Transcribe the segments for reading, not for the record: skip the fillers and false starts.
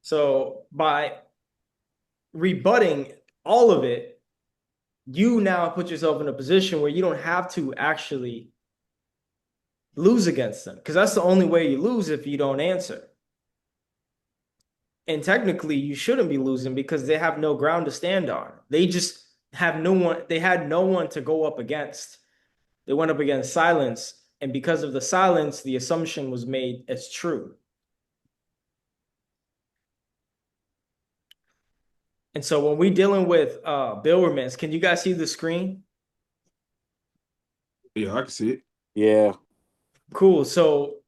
So by rebutting all of it, you now put yourself in a position where you don't have to actually lose against them because that's the only way you lose if you don't answer. And technically, you shouldn't be losing because they have no ground to stand on. They just have no one, they had no one to go up against. They went up against silence. And because of the silence, the assumption was made as true. And so when we're dealing with bill remittance, can you guys see the screen? Yeah, I can see it. Yeah. Cool. So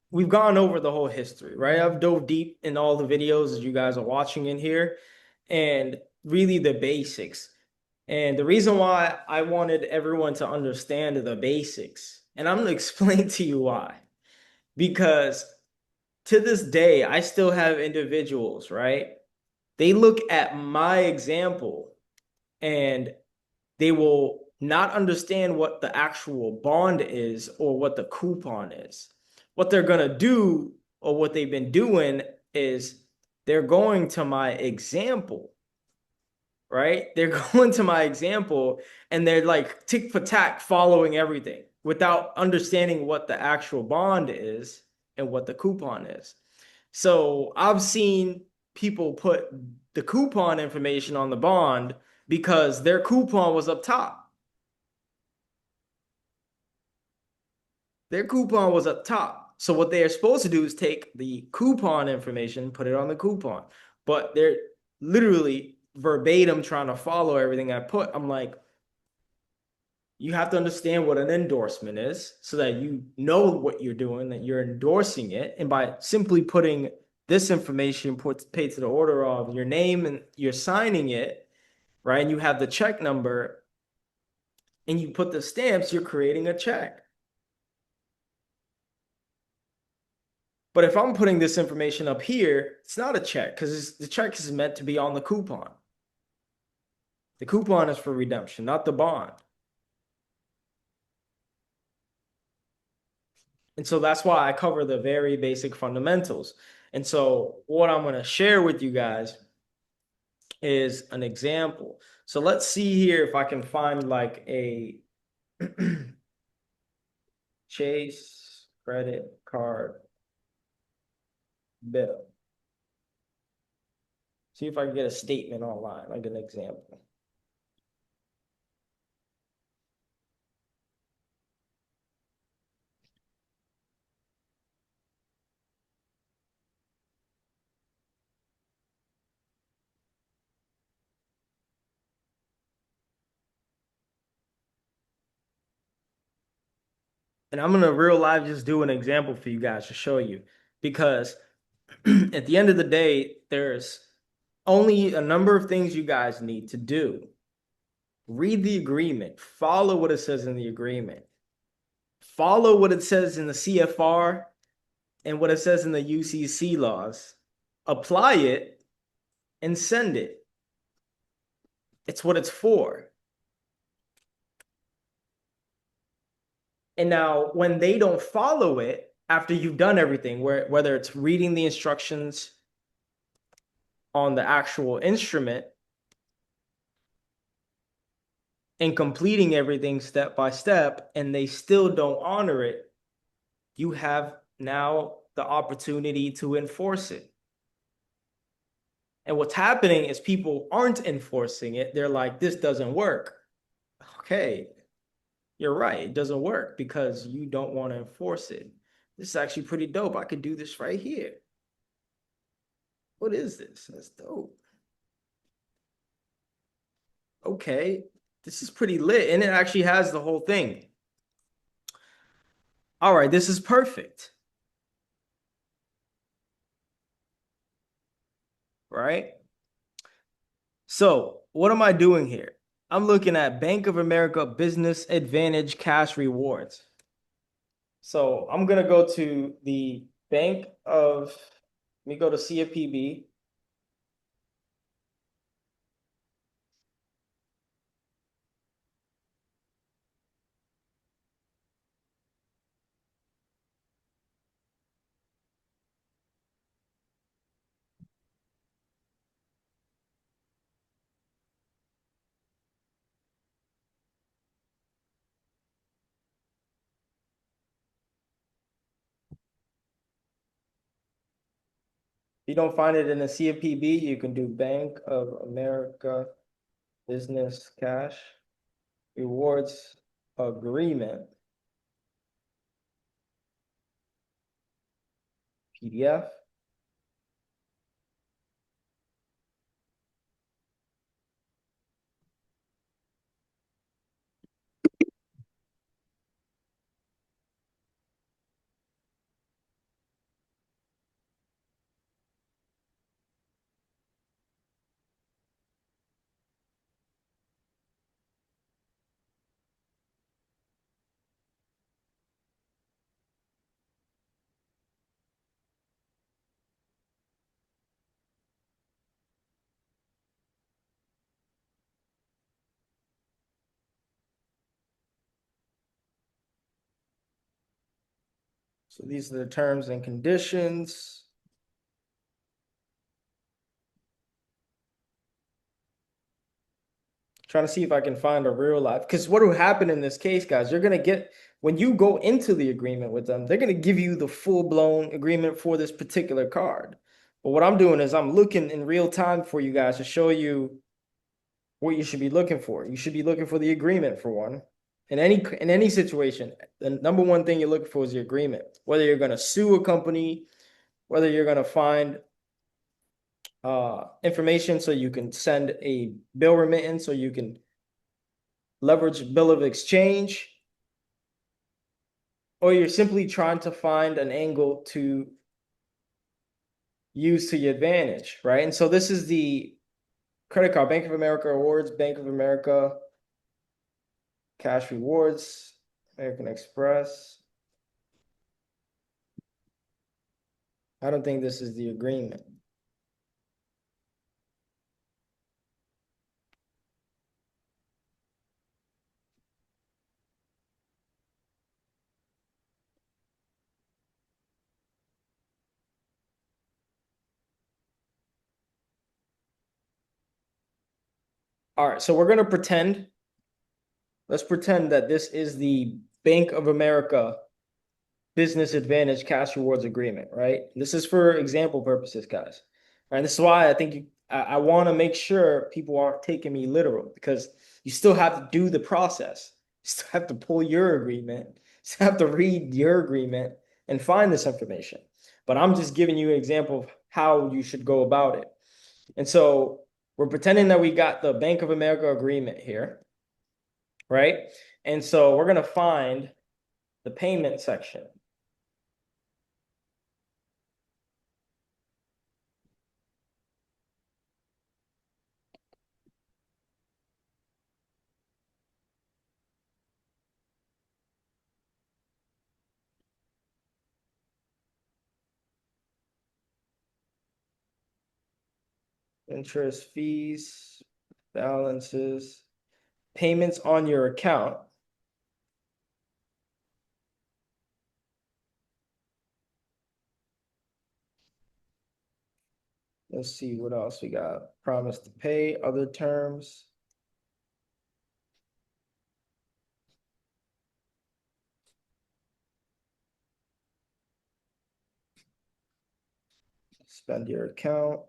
we've gone over the whole history, right? I've dove deep in all the videos that you guys are watching in here and really the basics. And the reason why I wanted everyone to understand the basics, and I'm going to explain to you why. Because to this day, I still have individuals, right? They look at my example and they will not understand what the actual bond is or what the coupon is. What they're going to do or what they've been doing is they're going to my example, right? They're going to my example and they're like tick for tack following everything without understanding what the actual bond is and what the coupon is. So I've seen people put the coupon information on the bond because their coupon was up top. Their coupon was up top. So what they are supposed to do is take the coupon information, put it on the coupon. But they're literally verbatim trying to follow everything I put. I'm like, you have to understand what an endorsement is so that you know what you're doing, that you're endorsing it. And by simply putting this information paid to the order of your name and you're signing it, right? And you have the check number and you put the stamps, you're creating a check. But if I'm putting this information up here, it's not a check because the check is meant to be on the coupon. The coupon is for redemption, not the bond. And so that's why I cover the very basic fundamentals. And so what I'm going to share with you guys is an example. So let's see here if I can find like a Chase credit card bill. See if I can get a statement online, like an example. And I'm gonna real live just do an example for you guys to show you because at the end of the day, there's only a number of things you guys need to do. Read the agreement, follow what it says in the agreement, follow what it says in the CFR and what it says in the UCC laws, apply it and send it. It's what it's for. And now, when they don't follow it after you've done everything, whether it's reading the instructions on the actual instrument and completing everything step by step, and they still don't honor it, you have now the opportunity to enforce it. And what's happening is people aren't enforcing it. They're like, this doesn't work. Okay, you're right. It doesn't work because you don't want to enforce it. This is actually pretty dope. I could do this right here. What is this? That's dope. Okay, this is pretty lit. And it actually has the whole thing. All right, this is perfect. Right? So, what am I doing here? I'm looking at Bank of America Business Advantage Cash Rewards. So, I'm going to go to the Bank of, let me go to CFPB. you don't find it in a CFPB, you can do Bank of America Business Cash Rewards Agreement. PDF. So these are the terms and conditions. Trying to see if I can find a real life, because what will happen in this case, guys, you're gonna get, when you go into the agreement with them, they're gonna give you the full-blown agreement for this particular card. But what I'm doing is I'm looking in real time for you guys to show you what you should be looking for. You should be looking for the agreement for one. In any situation, the number one thing you're looking for is the agreement. Whether you're gonna sue a company, whether you're gonna find information so you can send a bill remittance, so you can leverage bill of exchange, or you're simply trying to find an angle to use to your advantage, right? And so this is the credit card, Bank of America Rewards, Bank of America Cash Rewards, American Express. I don't think this is the agreement. All right, so we're gonna pretend, let's pretend that this is the Bank of America Business Advantage Cash Rewards Agreement, right? This is for example purposes, guys. And this is why I think I want to make sure people aren't taking me literal, because you still have to do the process. You still have to pull your agreement. You still have to read your agreement and find this information. But I'm just giving you an example of how you should go about it. And so we're pretending that we got the Bank of America agreement here, right? And so we're going to find the payment section. Interest, fees, balances, payments on your account. Let's see what else we got. Promise to pay, other terms. Spend your account.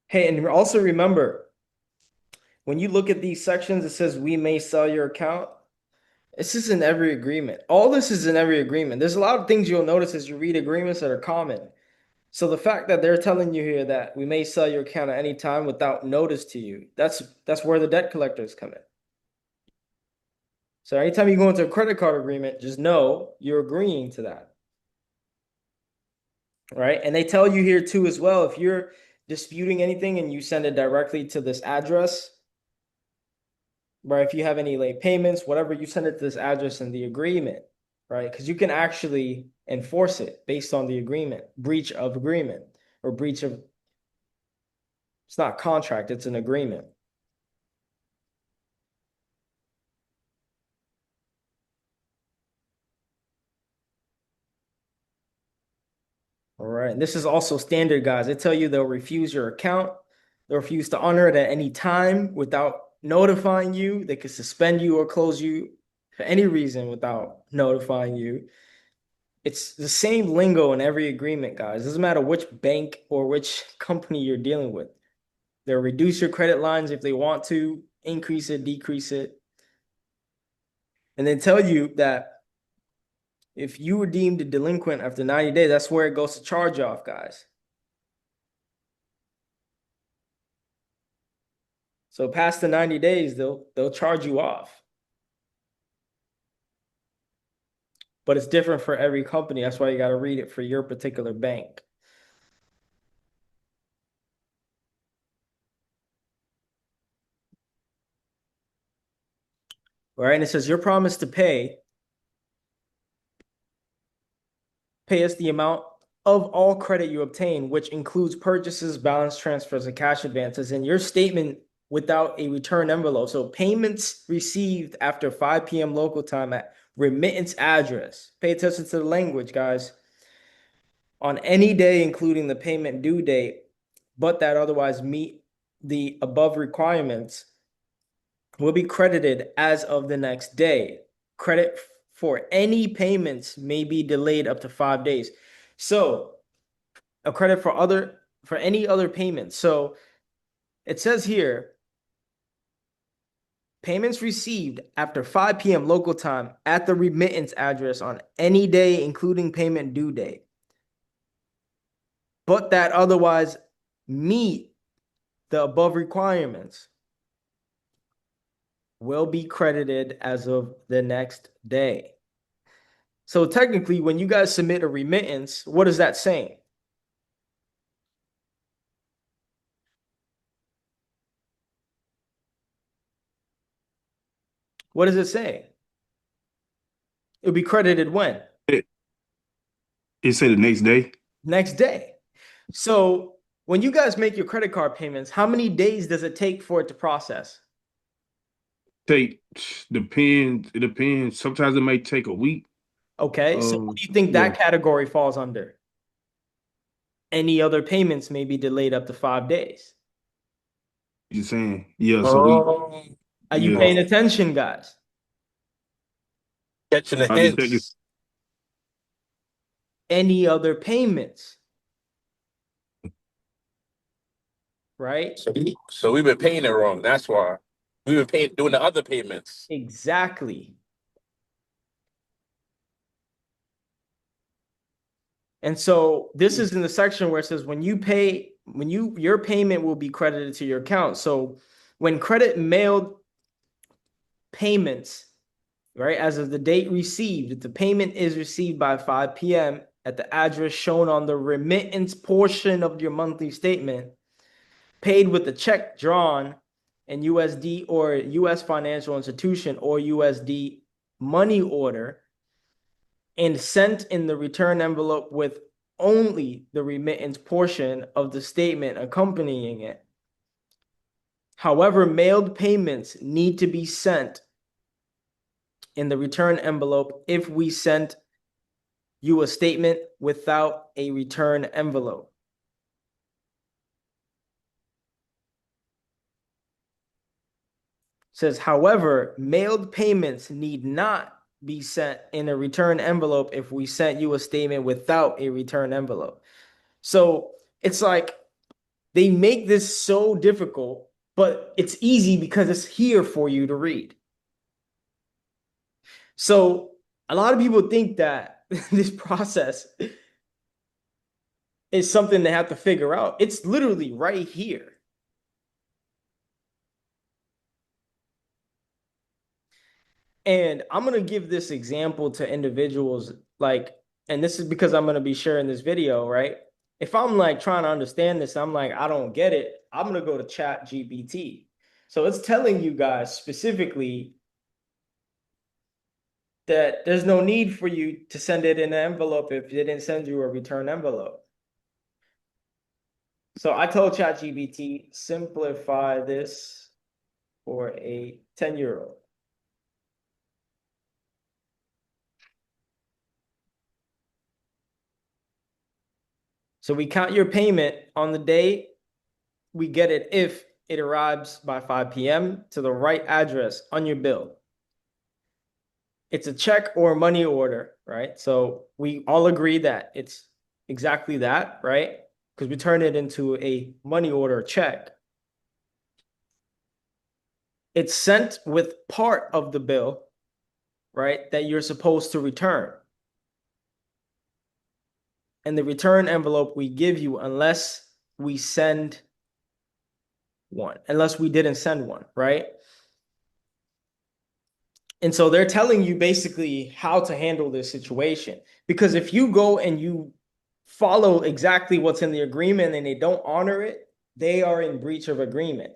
Hey, and also remember, when you look at these sections, it says we may sell your account. This is in every agreement. All this is in every agreement. There's a lot of things you'll notice as you read agreements that are common. So the fact that they're telling you here that we may sell your account at any time without notice to you, that's where the debt collectors come in. So anytime you go into a credit card agreement, just know you're agreeing to that. Right? And they tell you here too as well, if you're disputing anything and you send it directly to this address, right? If you have any late payments, whatever, you send it to this address in the agreement. right? Because you can actually enforce it based on the agreement, breach of agreement, or breach of, it's not contract, it's an agreement. All right. And this is also standard, guys. They tell you they'll refuse your account. They'll refuse to honor it at any time without notifying you. They could suspend you or close you for any reason without notifying you. It's the same lingo in every agreement, guys. It doesn't matter which bank or which company you're dealing with. They'll reduce your credit lines if they want to, increase it, decrease it. And they tell you that if you were deemed a delinquent after 90 days, that's where it goes to charge off, guys. So past the 90 days, they'll charge you off. But it's different for every company. That's why you got to read it for your particular bank. All right, and it says your promise to pay us the amount of all credit you obtain, which includes purchases, balance transfers, and cash advances, and your statement without a return envelope. So payments received after 5 p.m. local time at remittance address. Pay attention to the language, guys. On any day, including the payment due date, but that otherwise meet the above requirements, will be credited as of the next day. Credit for any payments may be delayed up to 5 days. So a credit for any other payments. So it says here, payments received after 5 p.m. local time at the remittance address on any day, including payment due date, but that otherwise meet the above requirements, will be credited as of the next day. So technically, when you guys submit a remittance, what is that saying? What does it say? It'll be credited when? It said the next day. Next day. So when you guys make your credit card payments, how many days does it take for it to process? Take depends. It depends. Sometimes it may take a week. Okay, so what do you think Yeah, that category falls under? Any other payments may be delayed up to 5 days. you're saying yeah. So Oh, Are you yeah. paying attention, guys? catching the I detected. hints. Any other payments, right? So we've been paying it wrong. That's why we've been paying doing the other payments. Exactly. And so this is in the section where it says when you pay, your payment will be credited to your account. So when credit mailed payments, right, as of the date received, if the payment is received by 5 p.m. at the address shown on the remittance portion of your monthly statement, paid with a check drawn in USD or US financial institution or USD money order, and sent in the return envelope with only the remittance portion of the statement accompanying it. However, mailed payments need to be sent in the return envelope if we sent you a statement without a return envelope. It says, however, mailed payments need not be sent in a return envelope if we sent you a statement without a return envelope. So it's like they make this so difficult, but it's easy because it's here for you to read. So a lot of people think that this process is something they have to figure out. It's literally right here. And I'm going to give this example to individuals like, and this is because I'm going to be sharing this video, right? If I'm like trying to understand this, I'm like, I don't get it. I'm going to go to ChatGPT. So it's telling you guys specifically that there's no need for you to send it in an envelope if they didn't send you a return envelope. So I told ChatGPT, simplify this for a 10-year-old. So we count your payment on the day we get it if it arrives by 5 p.m. to the right address on your bill. It's a check or a money order, right? So we all agree that it's exactly that, right? Because we turn it into a money order check. It's sent with part of the bill, right, that you're supposed to return. And the return envelope we give you unless we send one, unless we didn't send one, right? And so they're telling you basically how to handle this situation. Because if you go and you follow exactly what's in the agreement and they don't honor it, they are in breach of agreement.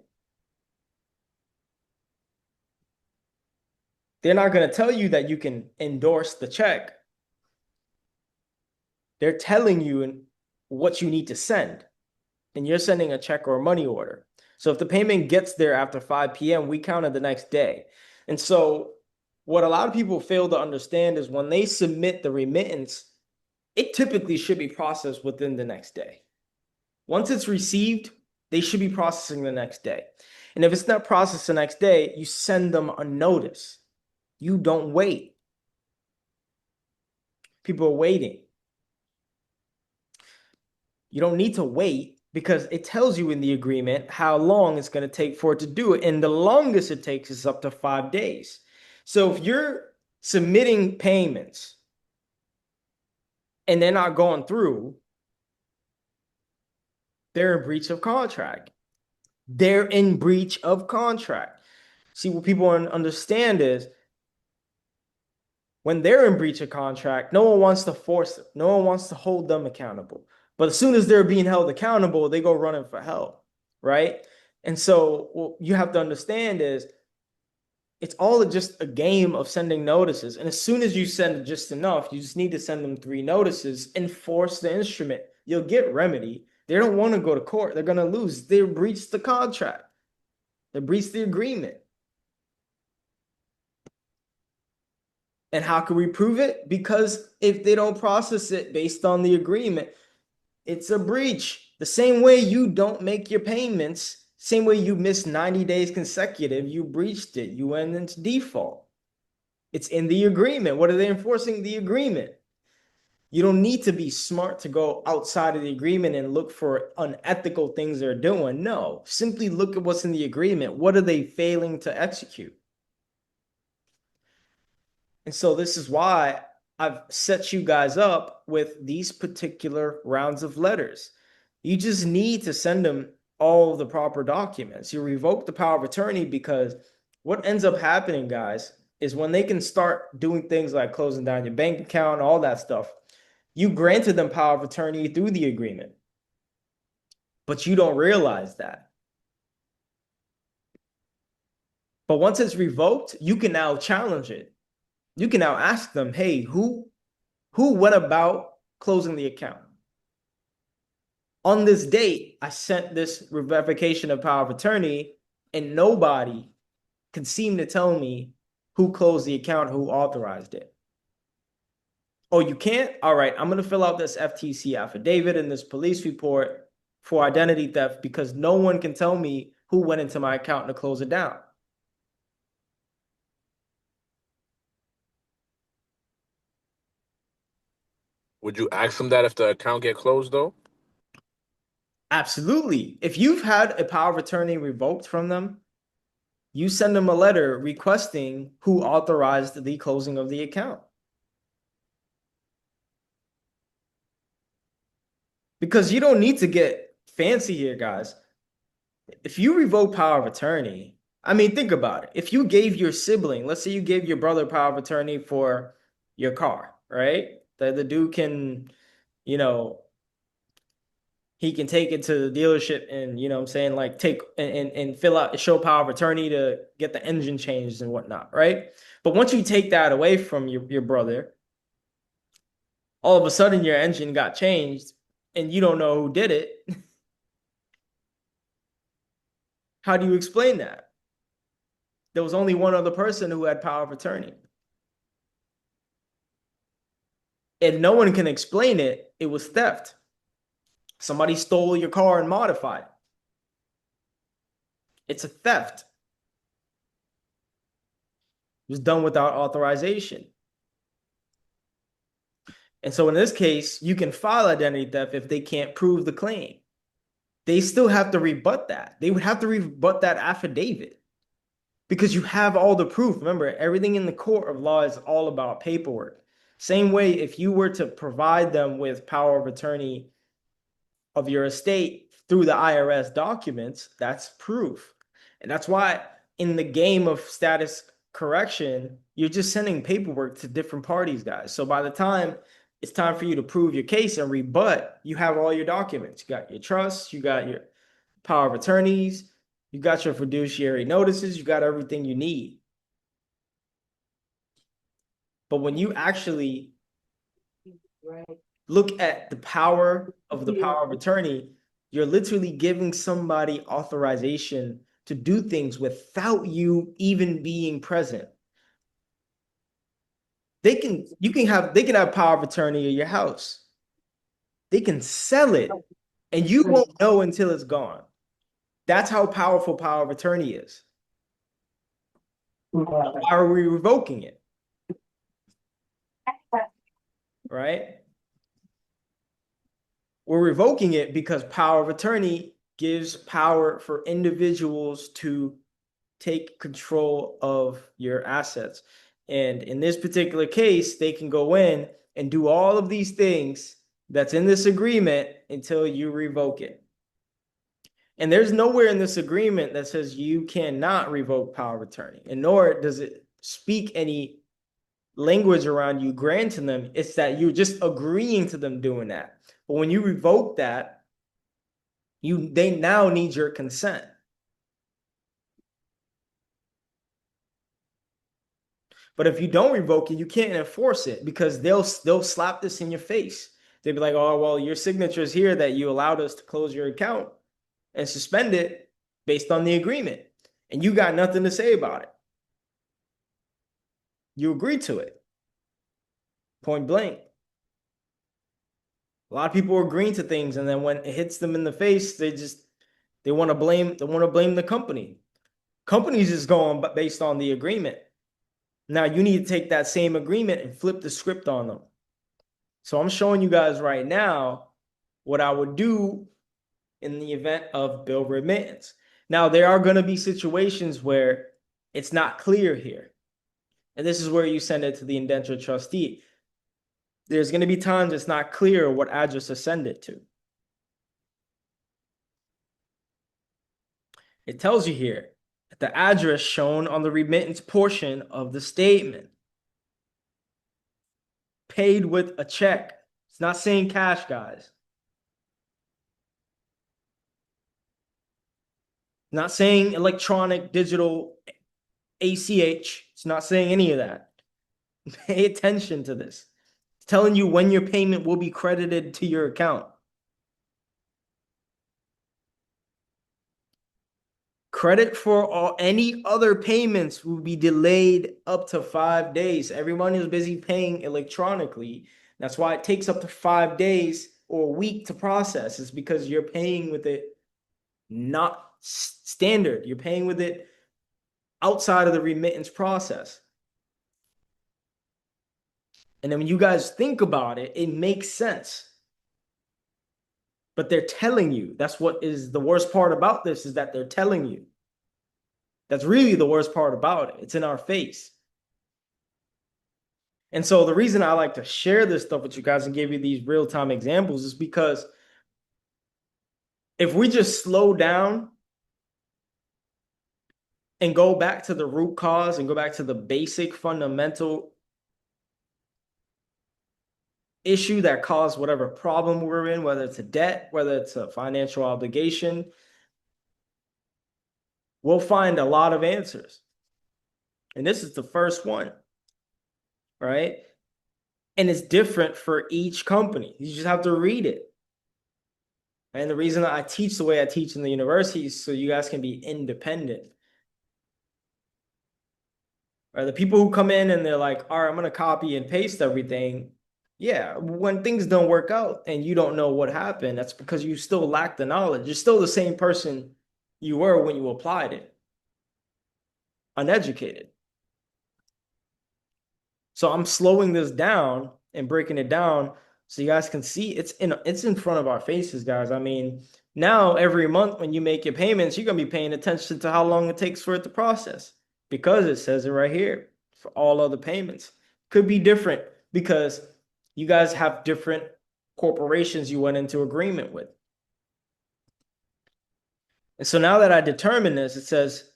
They're not going to tell you that you can endorse the check. They're telling you what you need to send. And you're sending a check or a money order. So if the payment gets there after 5 p.m., we count it the next day. And so what a lot of people fail to understand is when they submit the remittance, it typically should be processed within the next day. Once it's received, they should be processing the next day. And if it's not processed the next day, you send them a notice. You don't wait. People are waiting. You don't need to wait because it tells you in the agreement how long it's going to take for it to do it. And the longest it takes is up to 5 days. So if you're submitting payments and they're not going through, they're in breach of contract. They're in breach of contract. See, what people understand is when they're in breach of contract, no one wants to force them. No one wants to hold them accountable. But as soon as they're being held accountable, they go running for help, right? And so what you have to understand is it's all just a game of sending notices. And as soon as you send just enough, you just need to send them 3 notices, enforce the instrument. You'll get remedy. They don't want to go to court. They're going to lose. They breached the contract. They breached the agreement. And how can we prove it? Because if they don't process it based on the agreement, it's a breach. The same way you don't make your payments, same way you miss 90 days consecutive, you breached it. You went into default. It's in the agreement. What are they enforcing? The agreement. You don't need to be smart to go outside of the agreement and look for unethical things they're doing. No, simply look at what's in the agreement. What are they failing to execute? And so this is why I've set you guys up with these particular rounds of letters. You just need to send them all the proper documents. You revoke the power of attorney because what ends up happening, guys, is when they can start doing things like closing down your bank account, all that stuff, you granted them power of attorney through the agreement, but you don't realize that. But once it's revoked, you can now challenge it. You can now ask them, hey, who went about closing the account? On this date, I sent this revocation of power of attorney, and nobody can seem to tell me who closed the account, who authorized it. Oh, you can't? All right, I'm going to fill out this FTC affidavit and this police report for identity theft because no one can tell me who went into my account to close it down. Would you ask them that if the account get closed though? Absolutely. If you've had a power of attorney revoked from them, you send them a letter requesting who authorized the closing of the account. Because you don't need to get fancy here, guys. If you revoke power of attorney, I mean, think about it. If you gave your sibling, let's say you gave your brother power of attorney for your car, right? The dude can, you know, he can take it to the dealership and, you know what I'm saying, like take and fill out, show power of attorney to get the engine changed and whatnot, right? But once you take that away from your brother, all of a sudden your engine got changed and you don't know who did it. How do you explain that? There was only one other person who had power of attorney. And no one can explain it. It was theft. Somebody stole your car and modified it. It's a theft. It was done without authorization. And so in this case, you can file identity theft if they can't prove the claim. They still have to rebut that. They would have to rebut that affidavit because you have all the proof. Remember, everything in the court of law is all about paperwork. Same way, if you were to provide them with power of attorney of your estate through the IRS documents, that's proof. And that's why in the game of status correction, you're just sending paperwork to different parties, guys. So by the time it's time for you to prove your case and rebut, you have all your documents. You got your trusts, you got your power of attorneys, you got your fiduciary notices, you got everything you need. But when you actually look at the power of attorney, you're literally giving somebody authorization to do things without you even being present. They can have power of attorney in your house. They can sell it and you won't know until it's gone. That's how powerful power of attorney is. Why are we revoking it? Right? We're revoking it because power of attorney gives power for individuals to take control of your assets. And in this particular case, they can go in and do all of these things that's in this agreement until you revoke it. And there's nowhere in this agreement that says you cannot revoke power of attorney, and nor does it speak any language around you granting them. It's that you're just agreeing to them doing that. But when you revoke that, they now need your consent. But if you don't revoke it, you can't enforce it because they'll slap this in your face. They'll be like, oh, well, your signature is here that you allowed us to close your account and suspend it based on the agreement. And you got nothing to say about it. You agreed to it. Point blank. A lot of people are agreeing to things, and then when it hits them in the face, they want to blame the company. Companies is going based on the agreement. Now you need to take that same agreement and flip the script on them. So I'm showing you guys right now what I would do in the event of bill remittance. Now there are going to be situations where it's not clear here. And this is where you send it to the indentured trustee. There's going to be times it's not clear what address to send it to. It tells you here the address shown on the remittance portion of the statement. Paid with a check. It's not saying cash, guys. Not saying electronic, digital, ACH. It's not saying any of that. Pay attention to this. It's telling you when your payment will be credited to your account. Credit for any other payments will be delayed up to 5 days. Everyone is busy paying electronically. That's why it takes up to 5 days or a week to process. It's because you're paying with it not standard. You're paying with it outside of the remittance process. And then when you guys think about it, it makes sense. But they're telling you. That's what is the worst part about this, is that they're telling you. That's really the worst part about it. It's in our face. And so the reason I like to share this stuff with you guys and give you these real-time examples is because if we just slow down and go back to the root cause and go back to the basic fundamental issue that caused whatever problem we're in, whether it's a debt, whether it's a financial obligation, we'll find a lot of answers. And this is the first one, right? And it's different for each company. You just have to read it. And the reason I teach the way I teach in the university is so you guys can be independent. Right? The people who come in and they're like, all right, I'm going to copy and paste everything. Yeah, when things don't work out and you don't know what happened, that's because you still lack the knowledge. You're still the same person you were when you applied it, uneducated. So I'm slowing this down and breaking it down so you guys can see it's in front of our faces, guys. I mean, now every month when you make your payments, you're gonna be paying attention to how long it takes for it to process because it says it right here for all other payments. Could be different because you guys have different corporations you went into agreement with. And so now that I determine this, it says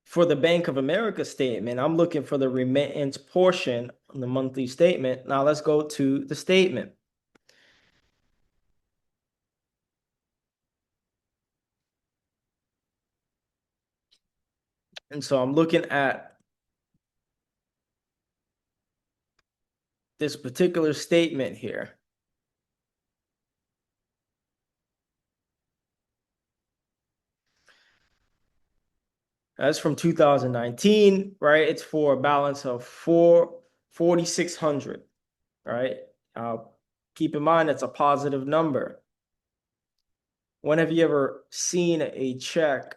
for the Bank of America statement, I'm looking for the remittance portion on the monthly statement. Now let's go to the statement. And so I'm looking at this particular statement here. That's from 2019, right? It's for a balance of 4,600, right? Keep in mind it's a positive number. When have you ever seen a check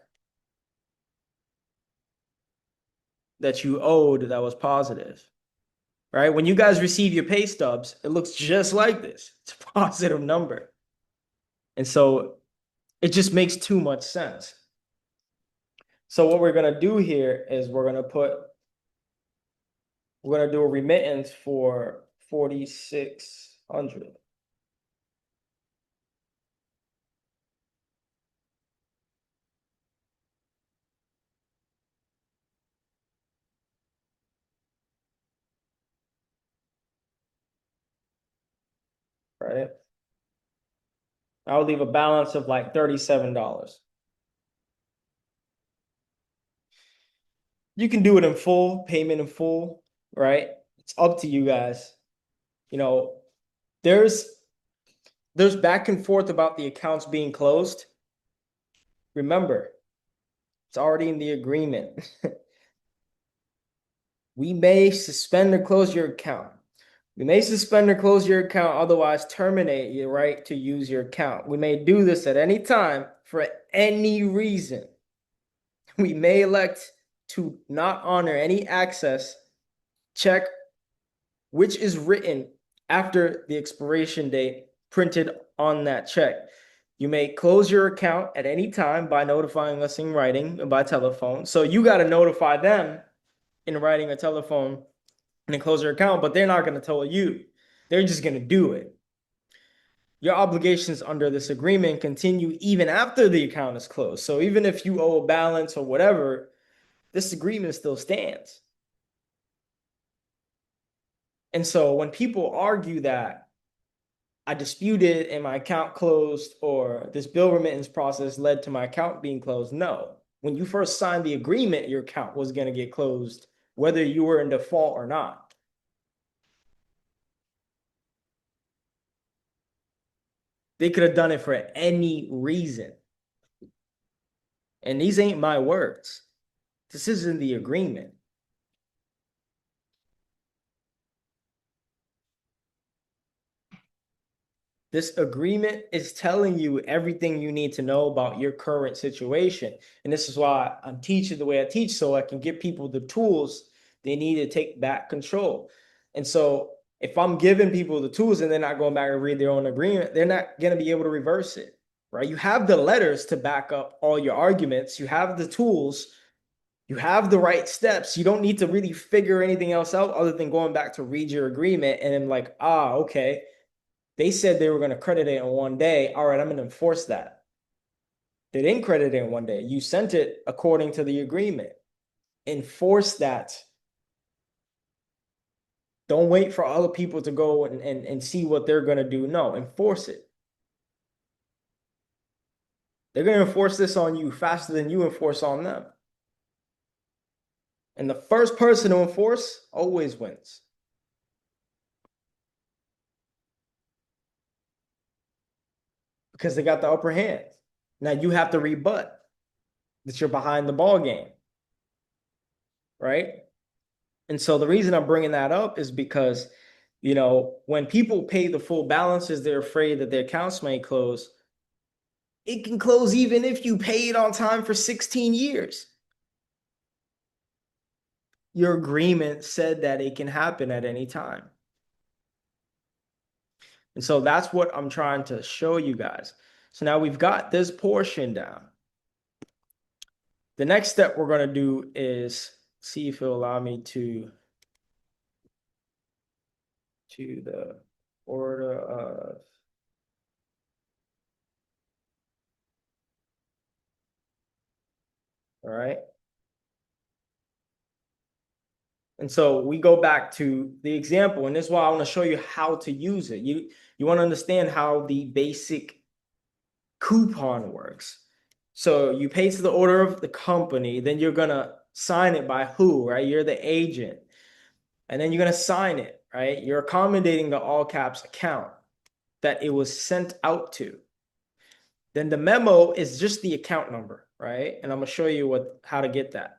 that you owed that was positive? Right? When you guys receive your pay stubs, it looks just like this. It's a positive number. And so it just makes too much sense. So what we're going to do here is we're going to do a remittance for 4,600. Right? I'll leave a balance of like $37. You can do it in full, payment in full, right? It's up to you guys. You know, there's back and forth about the accounts being closed. Remember, it's already in the agreement. We may suspend or close your account. We may suspend or close your account, otherwise terminate your right to use your account. We may do this at any time for any reason. We may elect to not honor any access check which is written after the expiration date printed on that check. You may close your account at any time by notifying us in writing and by telephone. So you got to notify them in writing or telephone and then close their account, but they're not going to tell you. They're just going to do it. Your obligations under this agreement continue even after the account is closed. So even if you owe a balance or whatever, this agreement still stands. And so when people argue that I disputed and my account closed or this bill remittance process led to my account being closed, no. When you first signed the agreement, your account was going to get closed, whether you were in default or not. They could have done it for any reason. And these ain't my words. This isn't the agreement. This agreement is telling you everything you need to know about your current situation. And this is why I'm teaching the way I teach, so I can give people the tools they need to take back control. And so if I'm giving people the tools and they're not going back and read their own agreement, they're not going to be able to reverse it, right? You have the letters to back up all your arguments. You have the tools. You have the right steps. You don't need to really figure anything else out other than going back to read your agreement and then like, okay. They said they were going to credit it in one day. All right, I'm going to enforce that. They didn't credit it in one day. You sent it according to the agreement. Enforce that. Don't wait for other people to go and see what they're going to do. No, enforce it. They're going to enforce this on you faster than you enforce on them. And the first person to enforce always wins. Because they got the upper hand. Now you have to rebut that you're behind the ball game. Right? And so the reason I'm bringing that up is because, when people pay the full balances, they're afraid that their accounts may close. It can close even if you paid on time for 16 years. Your agreement said that it can happen at any time. And so that's what I'm trying to show you guys. So now we've got this portion down. The next step we're going to do is see if it'll allow me to the order of all right. And so we go back to the example, and this is why I want to show you how to use it. You want to understand how the basic coupon works. So you pay to the order of the company, then you're gonna sign it by who, right? You're the agent. And then you're gonna sign it, right? You're accommodating the all caps account that it was sent out to. Then the memo is just the account number, right? And I'm gonna show you how to get that.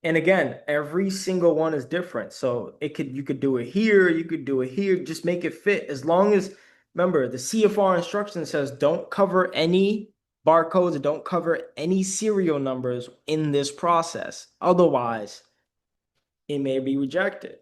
And again, every single one is different. So you could do it here, you could do it here, just make it fit. As long as, remember, the CFR instruction says don't cover any barcodes, don't cover any serial numbers in this process. Otherwise, it may be rejected.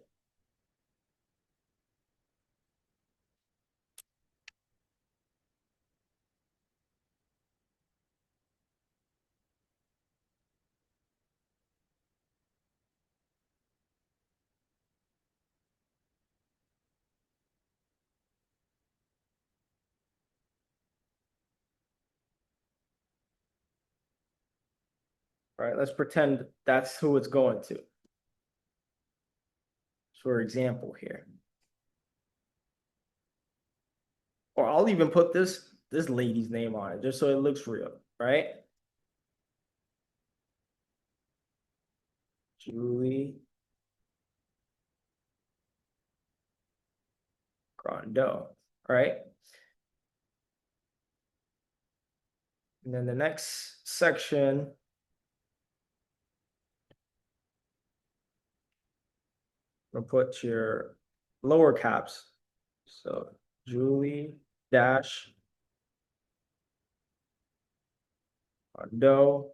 All right, let's pretend that's who it's going to. For example here. Or I'll even put this lady's name on it just so it looks real, right? Julie Grando, right? And then the next section, we'll put your lower caps. So Julie dash Grando.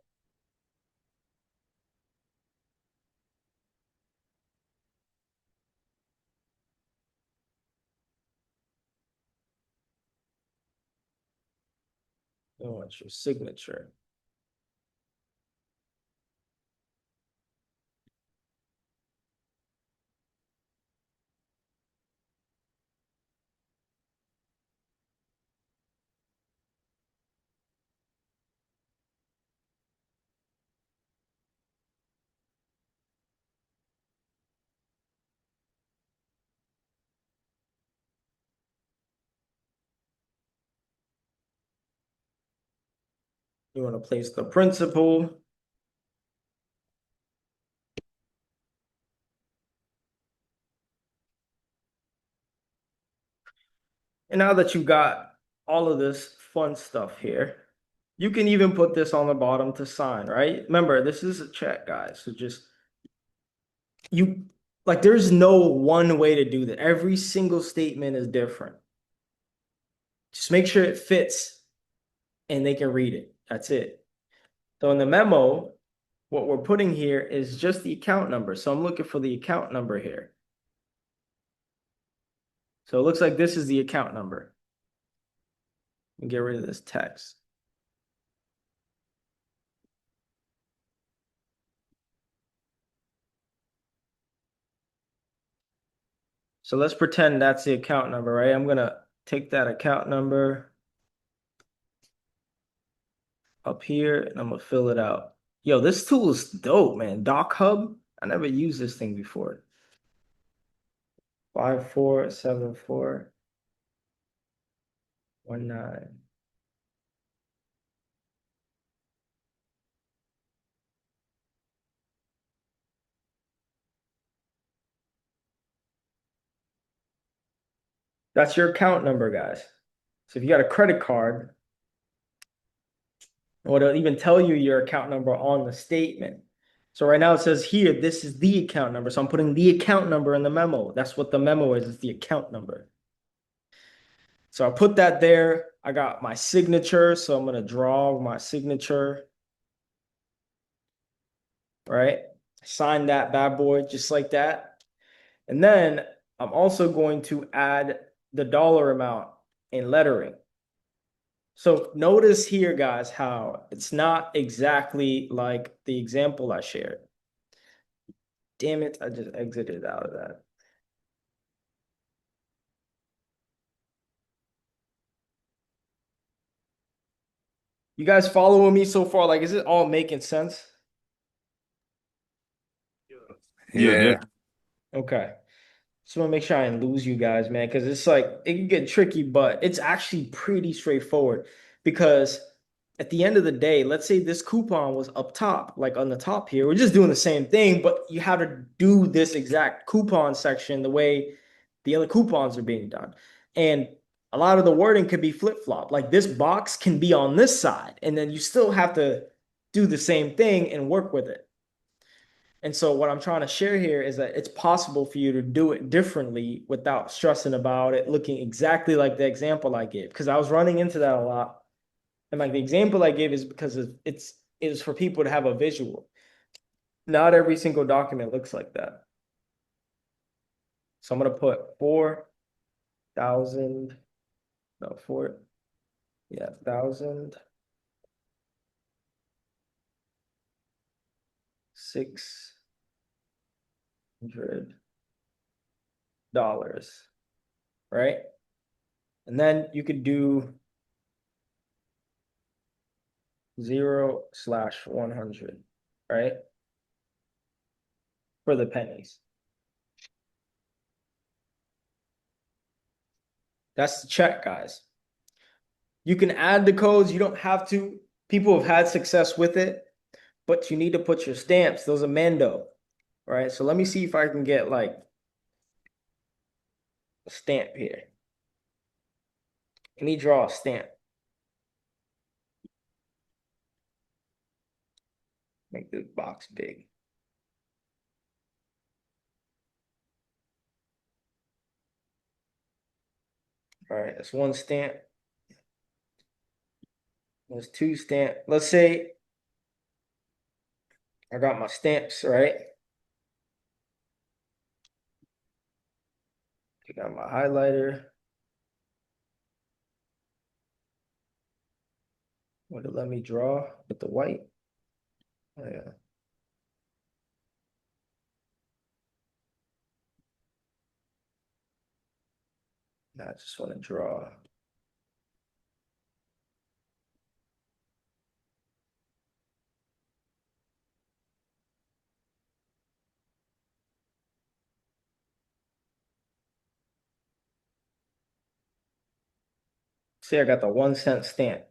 And what's your signature? You want to place the principal. And now that you got all of this fun stuff here, you can even put this on the bottom to sign, right? Remember, this is a check, guys. So just there's no one way to do that. Every single statement is different. Just make sure it fits and they can read it. That's it. So in the memo, what we're putting here is just the account number. So I'm looking for the account number here. So it looks like this is the account number. And get rid of this text. So let's pretend that's the account number, right? I'm gonna take that account number up here and I'm gonna fill it out. Yo, this tool is dope, man. Doc Hub. I never used this thing before. 547419. That's your account number, guys. So if you got a credit card, or it'll even tell you your account number on the statement. So right now it says here, this is the account number. So I'm putting the account number in the memo. That's what the memo is, it's the account number. So I put that there. I got my signature. So I'm going to draw my signature. Right? Sign that bad boy just like that. And then I'm also going to add the dollar amount in lettering. So notice here, guys, how it's not exactly like the example I shared. Damn it, I just exited out of that. You guys following me so far? Like, is it all making sense? Yeah. Okay. Just want to make sure I didn't lose you guys, man, because it's like it can get tricky, but it's actually pretty straightforward. Because at the end of the day, let's say this coupon was up top, like on the top here. We're just doing the same thing, but you have to do this exact coupon section the way the other coupons are being done. And a lot of the wording could be flip-flop. Like this box can be on this side, and then you still have to do the same thing and work with it. And so what I'm trying to share here is that it's possible for you to do it differently without stressing about it looking exactly like the example I gave. Because I was running into that a lot. And like the example I gave is because it is for people to have a visual. Not every single document looks like that. So I'm gonna put 4,000, no, 1,000, $600, right? And then you could do 0/100, right? For the pennies. That's the check, guys. You can add the codes. You don't have to. People have had success with it, but you need to put your stamps. Those are Mando, right? So let me see if I can get like a stamp here. Let me draw a stamp. Make this box big. All right, that's one stamp. There's two stamp. Let's say I got my stamps, right? I got my highlighter. Would it let me draw with the white? Oh, yeah. I just want to draw. See, I got the 1 cent stamp.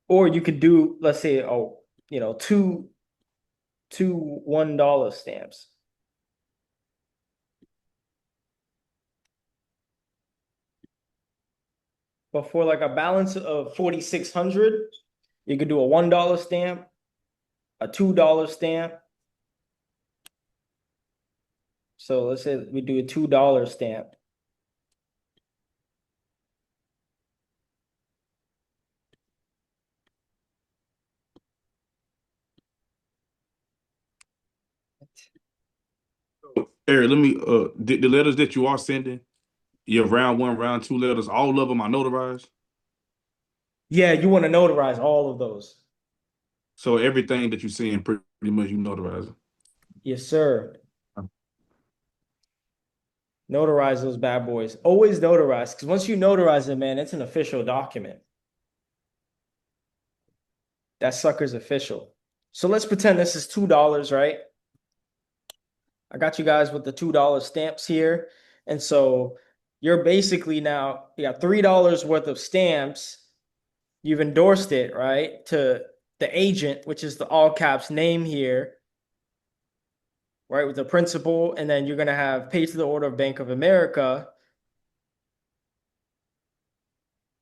Or you could do, let's say, two $1 stamps. But for like a balance of 4,600, you could do a $1 stamp, a $2 stamp. So let's say we do a $2 stamp. Eric, let me the letters that you are sending, your round one, round two letters, all of them are notarized. Yeah, you want to notarize all of those. So everything that you send pretty much you notarize it. Yes, sir. Notarize those bad boys. Always notarize, because once you notarize it, man, it's an official document. That sucker's official. So let's pretend this is $2, right? I got you guys with the $2 stamps here. And so you're basically now, you got $3 worth of stamps. You've endorsed it, right, to the agent, which is the all caps name here, right, with the principal. And then you're going to have paid to the order of Bank of America.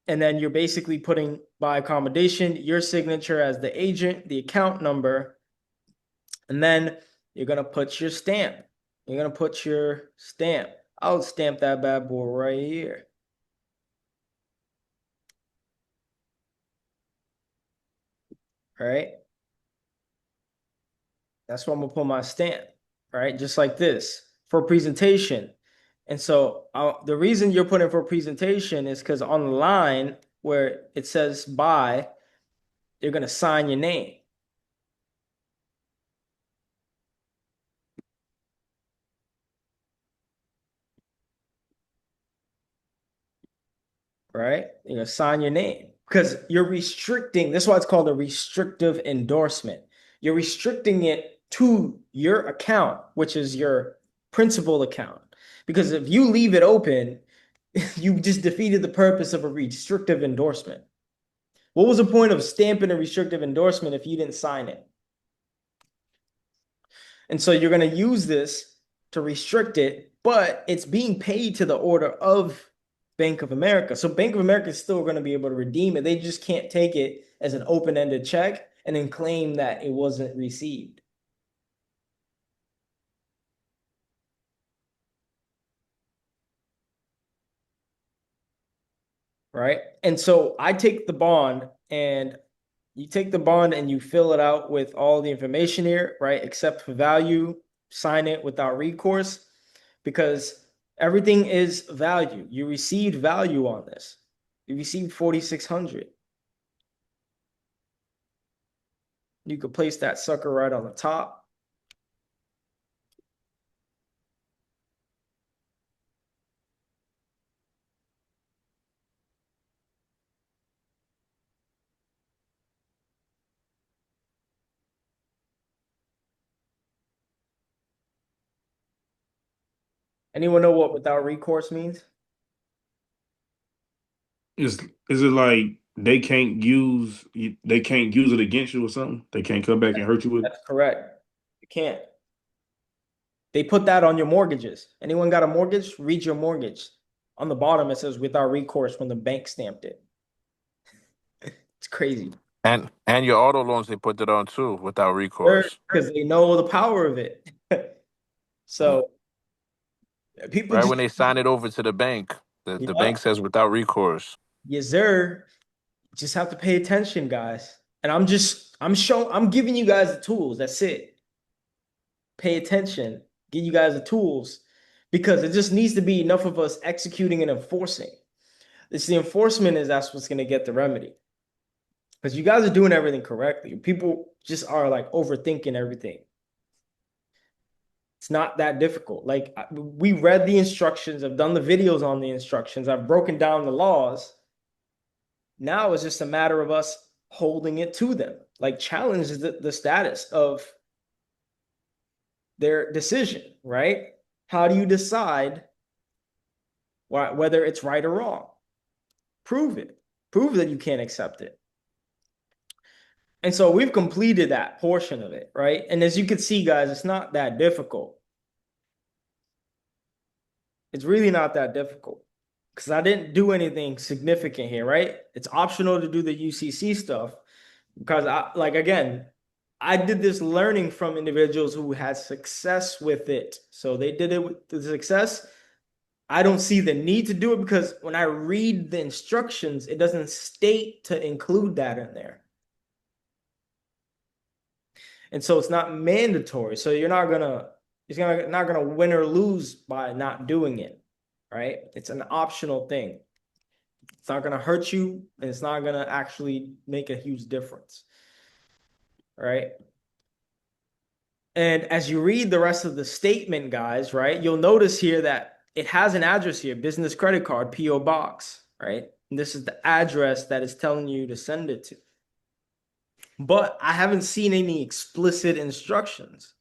And then you're basically putting by accommodation your signature as the agent, the account number, and then you're going to put your stamp. You're going to put your stamp. I'll stamp that bad boy right here. Right? That's where I'm going to put my stamp, right? Just like this for presentation. And so the reason you're putting for presentation is because on the line where it says buy, you're going to sign your name. Right? You're going to sign your name because you're restricting. That's why it's called a restrictive endorsement. You're restricting it to your account, which is your principal account. Because if you leave it open, you just defeated the purpose of a restrictive endorsement. What was the point of stamping a restrictive endorsement if you didn't sign it? And so you're going to use this to restrict it, but it's being paid to the order of Bank of America. So Bank of America is still going to be able to redeem it. They just can't take it as an open-ended check and then claim that it wasn't received. Right? And so I take the bond, and you take the bond and you fill it out with all the information here, right? Except for value, sign it without recourse, because everything is value. You received value on this. You received 4,600. You could place that sucker right on the top. Anyone know what without recourse means? Is it like they can't use it against you or something? They can't come back and hurt you with it? That's correct. You can't. They put that on your mortgages. Anyone got a mortgage? Read your mortgage. On the bottom, it says without recourse when the bank stamped it. It's crazy. And your auto loans, they put that on too without recourse. Because they know the power of it. So people Right just, when they sign it over to the bank, the yeah, bank says without recourse. yes, sir. Just have to pay attention, guys. And I'm giving you guys the tools. That's it. Pay attention. Give you guys the tools because it just needs to be enough of us executing and enforcing. It's the enforcement that's what's going to get the remedy. Because you guys are doing everything correctly. People just are like overthinking everything. It's not that difficult. Like we read the instructions. I've done the videos on the instructions. I've broken down the laws. Now it's just a matter of us holding it to them. Like challenge the status of their decision, right? How do you decide whether it's right or wrong? Prove it. Prove that you can't accept it. And so we've completed that portion of it, right? And as you can see, guys, it's not that difficult. It's really not that difficult because I didn't do anything significant here, right? It's optional to do the UCC stuff because again, I did this learning from individuals who had success with it. So they did it with the success. I don't see the need to do it because when I read the instructions, it doesn't state to include that in there. And so it's not mandatory. So you're not gonna win or lose by not doing it, right? It's an optional thing. It's not gonna hurt you, and it's not gonna actually make a huge difference, right? And as you read the rest of the statement, guys, right, you'll notice here that it has an address here, business credit card, PO box, right? And this is the address that it's telling you to send it to. But I haven't seen any explicit instructions.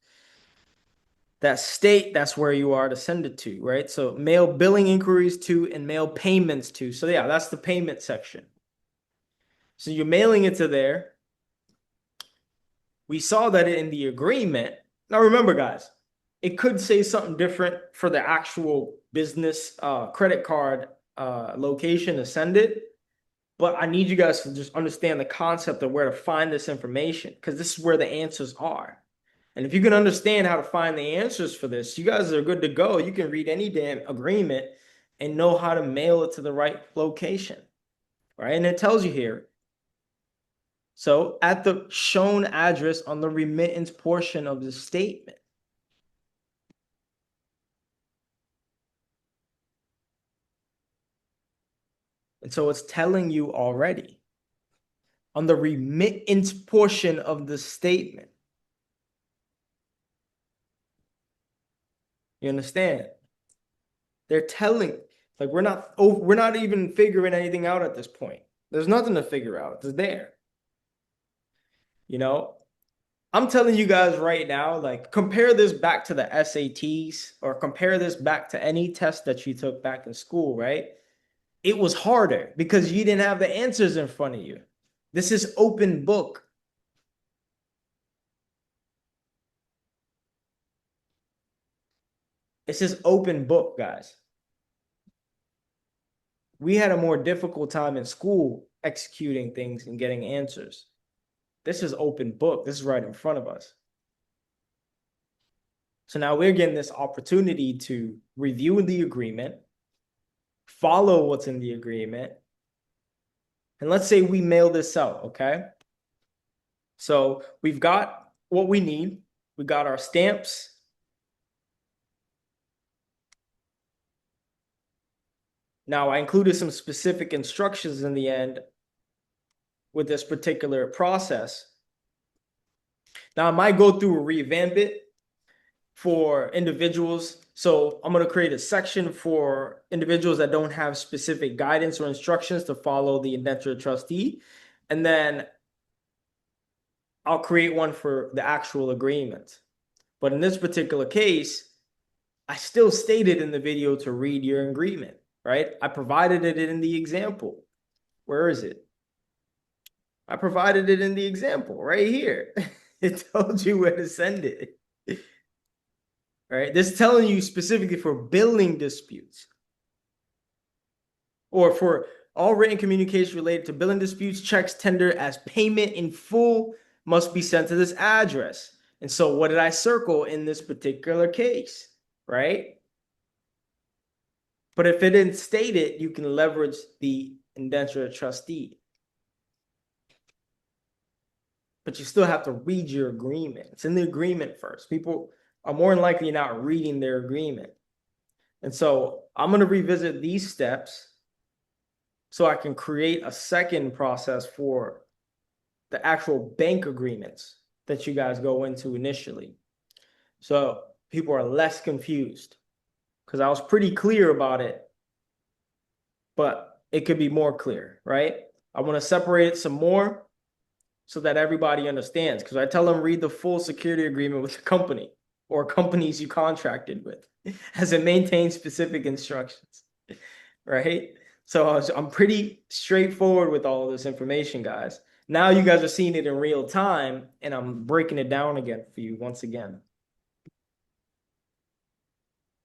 that state, that's where you are to send it to, right? So mail billing inquiries to and mail payments to. So yeah, that's the payment section. So you're mailing it to there. We saw that in the agreement. Now remember, guys, it could say something different for the actual business credit card location to send it. But I need you guys to just understand the concept of where to find this information, because this is where the answers are. And if you can understand how to find the answers for this, you guys are good to go. You can read any damn agreement and know how to mail it to the right location, right? And it tells you here. So at the shown address on the remittance portion of the statement. And so it's telling you already on the remittance portion of the statement. You understand? They're telling, like, we're not even figuring anything out at this point. There's nothing to figure out. It's there. You know, I'm telling you guys right now, like, compare this back to the SATs or compare this back to any test that you took back in school, right? It was harder because you didn't have the answers in front of you. This is open book. This is open book, guys. We had a more difficult time in school executing things and getting answers. This is open book. This is right in front of us. So now we're getting this opportunity to review the agreement, follow what's in the agreement, and let's say we mail this out, okay? So we've got what we need. We got our stamps. Now, I included some specific instructions in the end with this particular process. Now, I might go through and revamp it for individuals. So I'm going to create a section for individuals that don't have specific guidance or instructions to follow the indentured trustee. And then I'll create one for the actual agreement. But in this particular case, I still stated in the video to read your agreement, right? I provided it in the example. Where is it? I provided it in the example right here. It told you where to send it. Right? This is telling you specifically for billing disputes or for all written communication related to billing disputes, checks tendered as payment in full must be sent to this address. And so what did I circle in this particular case, right? But if it didn't state it, you can leverage the indentured trustee. But you still have to read your agreement. It's in the agreement first. People are more than likely not reading their agreement. And so I'm going to revisit these steps so I can create a second process for the actual bank agreements that you guys go into initially. So people are less confused because I was pretty clear about it, but it could be more clear, right? I want to separate it some more so that everybody understands, because I tell them read the full security agreement with the company or companies you contracted with as it maintains specific instructions, right? So I'm pretty straightforward with all of this information, guys. Now you guys are seeing it in real time, and I'm breaking it down again for you once again.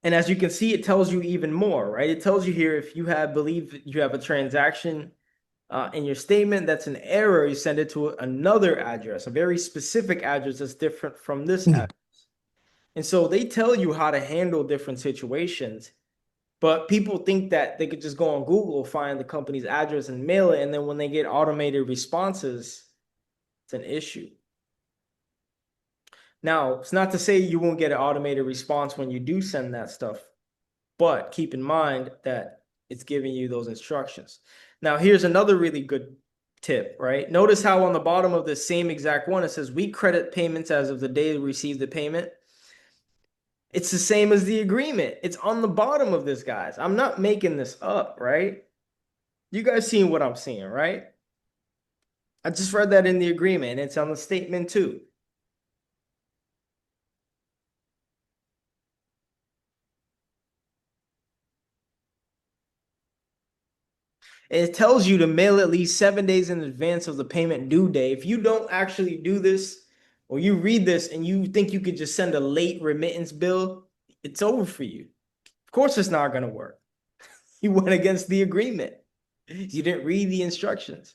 And as you can see, it tells you even more, right? It tells you here if you believe you have a transaction in your statement that's an error, you send it to another address, a very specific address that's different from this address. And so they tell you how to handle different situations, but people think that they could just go on Google, find the company's address and mail it. And then when they get automated responses, it's an issue. Now, it's not to say you won't get an automated response when you do send that stuff, but keep in mind that it's giving you those instructions. Now, here's another really good tip, right? Notice how on the bottom of the same exact one, it says we credit payments as of the day we received the payment. It's the same as the agreement. It's on the bottom of this, guys. I'm not making this up, right? You guys seeing what I'm seeing, right? I just read that in the agreement, and it's on the statement too. It tells you to mail at least 7 days in advance of the payment due day. If you don't actually do this, or you read this and you think you could just send a late remittance bill, it's over for you. Of course, it's not going to work. You went against the agreement. You didn't read the instructions.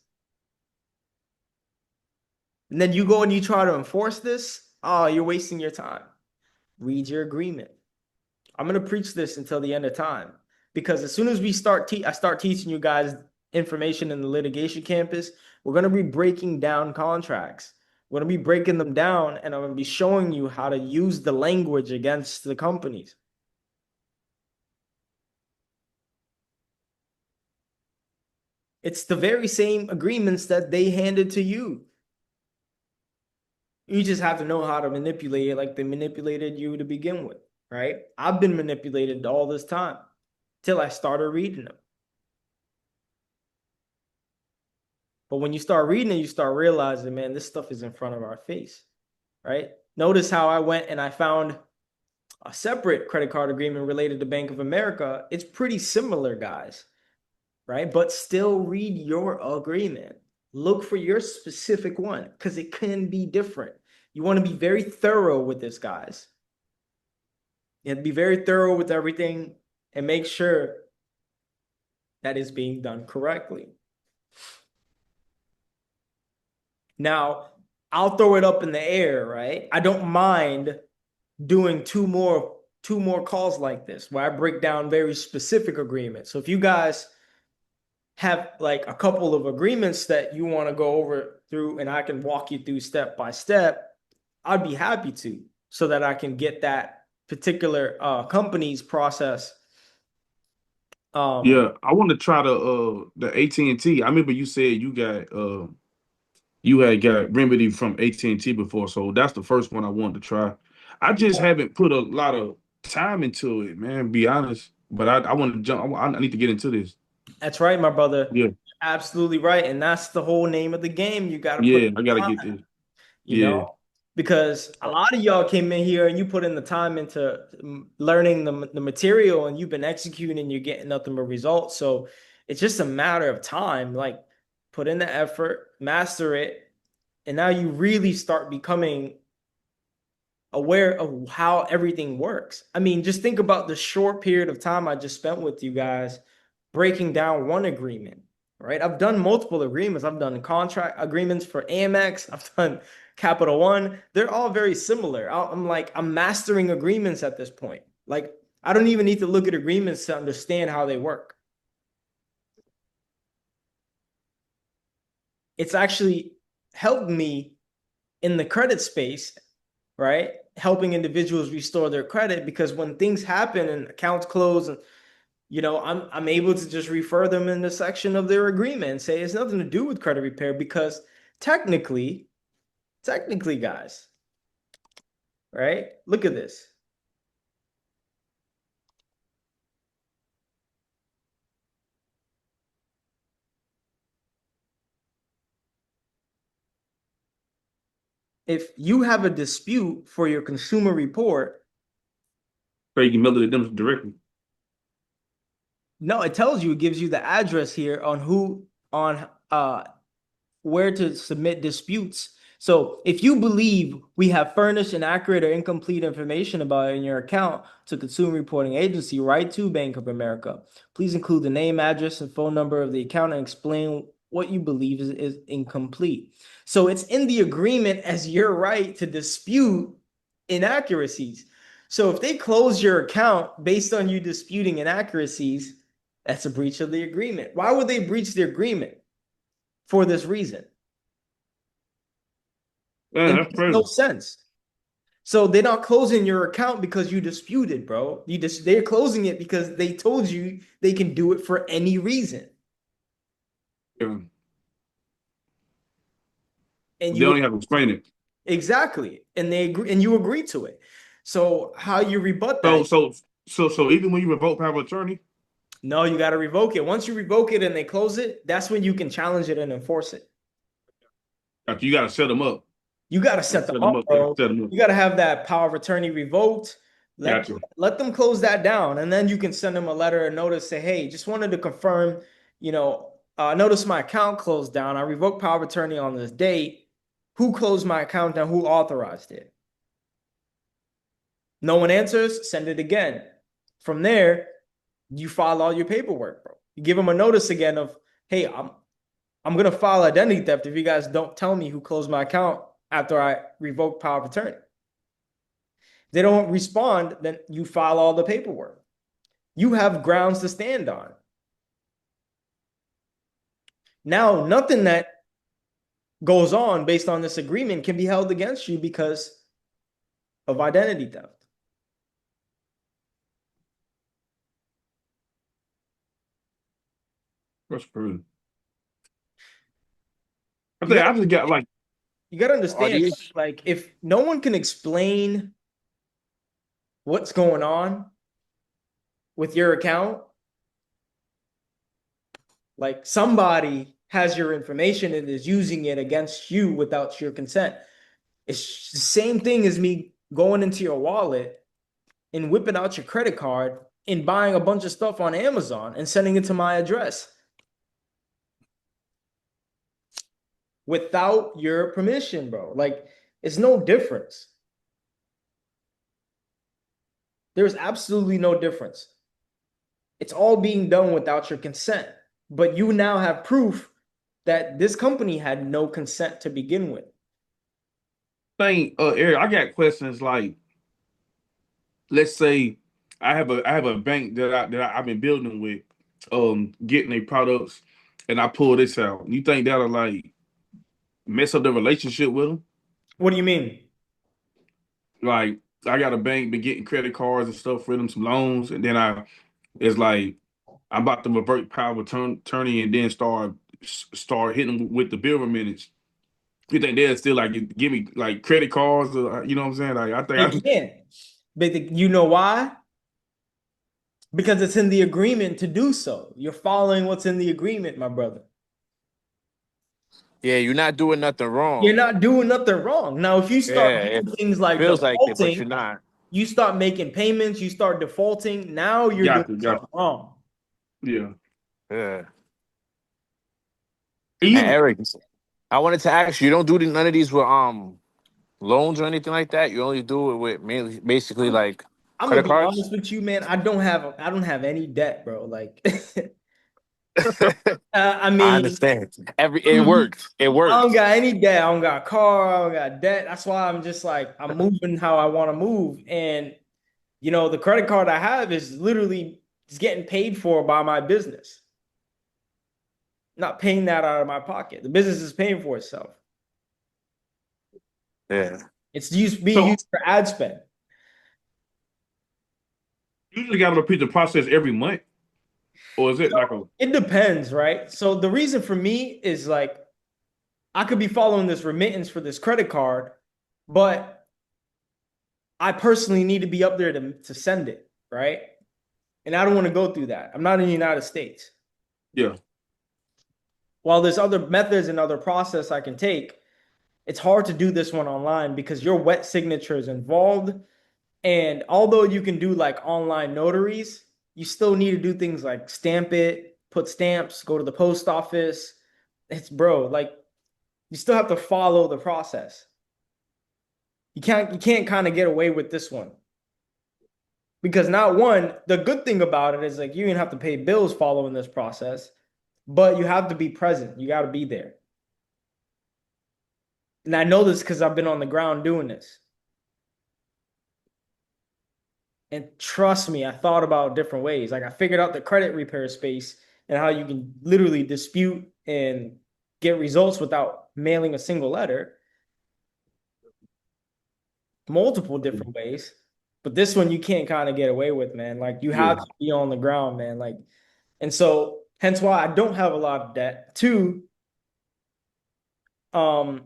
And then you go and you try to enforce this. Oh, you're wasting your time. Read your agreement. I'm going to preach this until the end of time, because as soon as we I start teaching you guys information in the litigation campus, we're going to be breaking down contracts. We're going to be breaking them down, and I'm going to be showing you how to use the language against the companies. It's the very same agreements that they handed to you. You just have to know how to manipulate it like they manipulated you to begin with, right? I've been manipulated all this time till I started reading them. But when you start reading it, you start realizing, man, this stuff is in front of our face, right? Notice how I went and I found a separate credit card agreement related to Bank of America. It's pretty similar, guys, right? But still read your agreement. Look for your specific one, because it can be different. You want to be very thorough with this, guys. You have to be very thorough with everything and make sure that is being done correctly. Now, I'll throw it up in the air, right? I don't mind doing two more calls like this, where I break down very specific agreements. So if you guys have like a couple of agreements that you want to go over through and I can walk you through step by step, I'd be happy to, so that I can get that particular company's process. Yeah, I want to try the AT&T. I remember you said you had got Remedy from AT&T before, so that's the first one I wanted to try. I just haven't put a lot of time into it, man, be honest. But I want to jump. I need to get into this. That's right, my brother. Yeah, Absolutely right. And that's the whole name of the game. You got to put yeah, I gotta time, get this. you Yeah, know, because a lot of y'all came in here and you put in the time into learning the material, and you've been executing and you're getting nothing but results. So it's just a matter of time. Like, put in the effort, master it, and now you really start becoming aware of how everything works. I mean, just think about the short period of time I just spent with you guys breaking down one agreement, right? I've done multiple agreements. I've done contract agreements for Amex. I've done Capital One. They're all very similar. I'm mastering agreements at this point. Like, I don't even need to look at agreements to understand how they work. It's actually helped me in the credit space, right? Helping individuals restore their credit, because when things happen and accounts close, and I'm able to just refer them in the section of their agreement and say it's nothing to do with credit repair, because technically, guys, right? Look at this. If you have a dispute for your consumer report, so you can mail it to them directly. no, it tells you, it gives you the address here on where to submit disputes. So if you believe we have furnished inaccurate or incomplete information about in your account to Consumer Reporting Agency, write to Bank of America. Please include the name, address, and phone number of the account and explain what you believe is incomplete. So it's in the agreement as your right to dispute inaccuracies. So if they close your account based on you disputing inaccuracies, that's a breach of the agreement. Why would they breach the agreement? For this reason. Yeah, It that's makes no crazy. sense. So they're not closing your account because you disputed, bro. They're closing it because they told you they can do it for any reason. Yeah. And They you don't even have to explain it. exactly. And they agree, and you agree to it. So how you rebut So that? so so even when you revoke power of attorney, No, you got to revoke it. Once you revoke it and they close it, that's when you can challenge it and enforce it. you got to set them up. You got to You gotta set them set them up, up. bro. Set them up. You got to have that power of attorney revoked. Let Gotcha. let them close that down, and then you can send them a letter or notice. Say, hey, just wanted to confirm, you know, notice my account closed down. I revoked power of attorney on this date. Who closed my account and who authorized it? No one answers, send it again. From there, you file all your paperwork, bro. You give them a notice again of, hey, I'm gonna file identity theft if you guys don't tell me who closed my account after I revoke power of attorney. If they don't respond, then you file all the paperwork. You have grounds to stand on. Now, nothing that goes on based on this agreement can be held against you because of identity theft. That's true. I think I just got like, you gotta understand, these- like, if no one can explain what's going on with your account, like somebody has your information and is using it against you without your consent. It's the same thing as me going into your wallet and whipping out your credit card and buying a bunch of stuff on Amazon and sending it to my address without your permission, bro. Like, it's no difference. There's absolutely no difference. It's all being done without your consent. But you now have proof that this company had no consent to begin with. Eric, I got questions like, let's say I have a bank I've been building with, getting their products, and I pull this out. You think that'll like mess up the relationship with them? What do you mean? Like, I got a bank, been getting credit cards and stuff for them, some loans, and then it's like I'm about to revert power of attorney and then start hitting them with the bill remittance. You think they'll still like give me like credit cards? Or, you know what I'm saying? Like, They can't. But you know why? Because it's in the agreement to do so. You're following what's in the agreement, my brother. Yeah, you're not doing nothing wrong. You're not doing nothing wrong. Now, if you start Yeah, doing things like feels like it, but defaulting, you're not. you start making payments, you start defaulting, now you're doing something wrong. Yeah. Yeah. You, And Eric, I wanted to ask you, you don't do none of these with loans or anything like that? You only do it with mainly basically like I'm gonna credit be cards? honest with you, man. I don't have any debt, bro. Like, I I mean, understand. It worked. It I don't worked. got any debt. I don't got a car. I don't got debt. That's why I'm just like, I'm moving how I want to move. And, the credit card I have is literally just getting paid for by my business. Not paying that out of my pocket. The business is paying for itself. Yeah. It's being used for ad spend. you just got to repeat the process every month, or is it like a? It depends, right? So the reason for me is like, I could be following this remittance for this credit card, but I personally need to be up there to send it, right? And I don't want to go through that. I'm not in the United States. Yeah. While there's other methods and other process I can take, it's hard to do this one online because your wet signature is involved. And although you can do like online notaries, you still need to do things like stamp it, put stamps, go to the post office. Like, you still have to follow the process. You can't kind of get away with this one. Because the good thing about it is like you didn't have to pay bills following this process, but you have to be present. You got to be there. And I know this because I've been on the ground doing this. And trust me, I thought about different ways. Like, I figured out the credit repair space and how you can literally dispute and get results without mailing a single letter. Multiple different ways. But this one you can't kind of get away with, man. Like, you have to be on the ground, man. Like, and so hence why I don't have a lot of debt. Two, the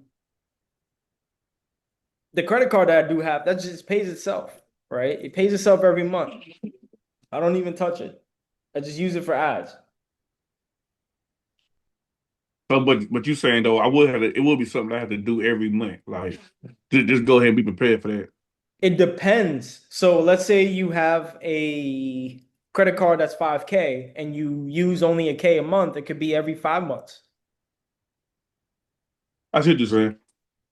credit card that I do have, that just pays itself, right? It pays itself every month. I don't even touch it. I just use it for ads. So, but you saying though, it will be something I have to do every month. Like, just go ahead and be prepared for that. It depends. So let's say you have a credit card that's 5K and you use only a K a month, it could be every 5 months. I see what you're saying.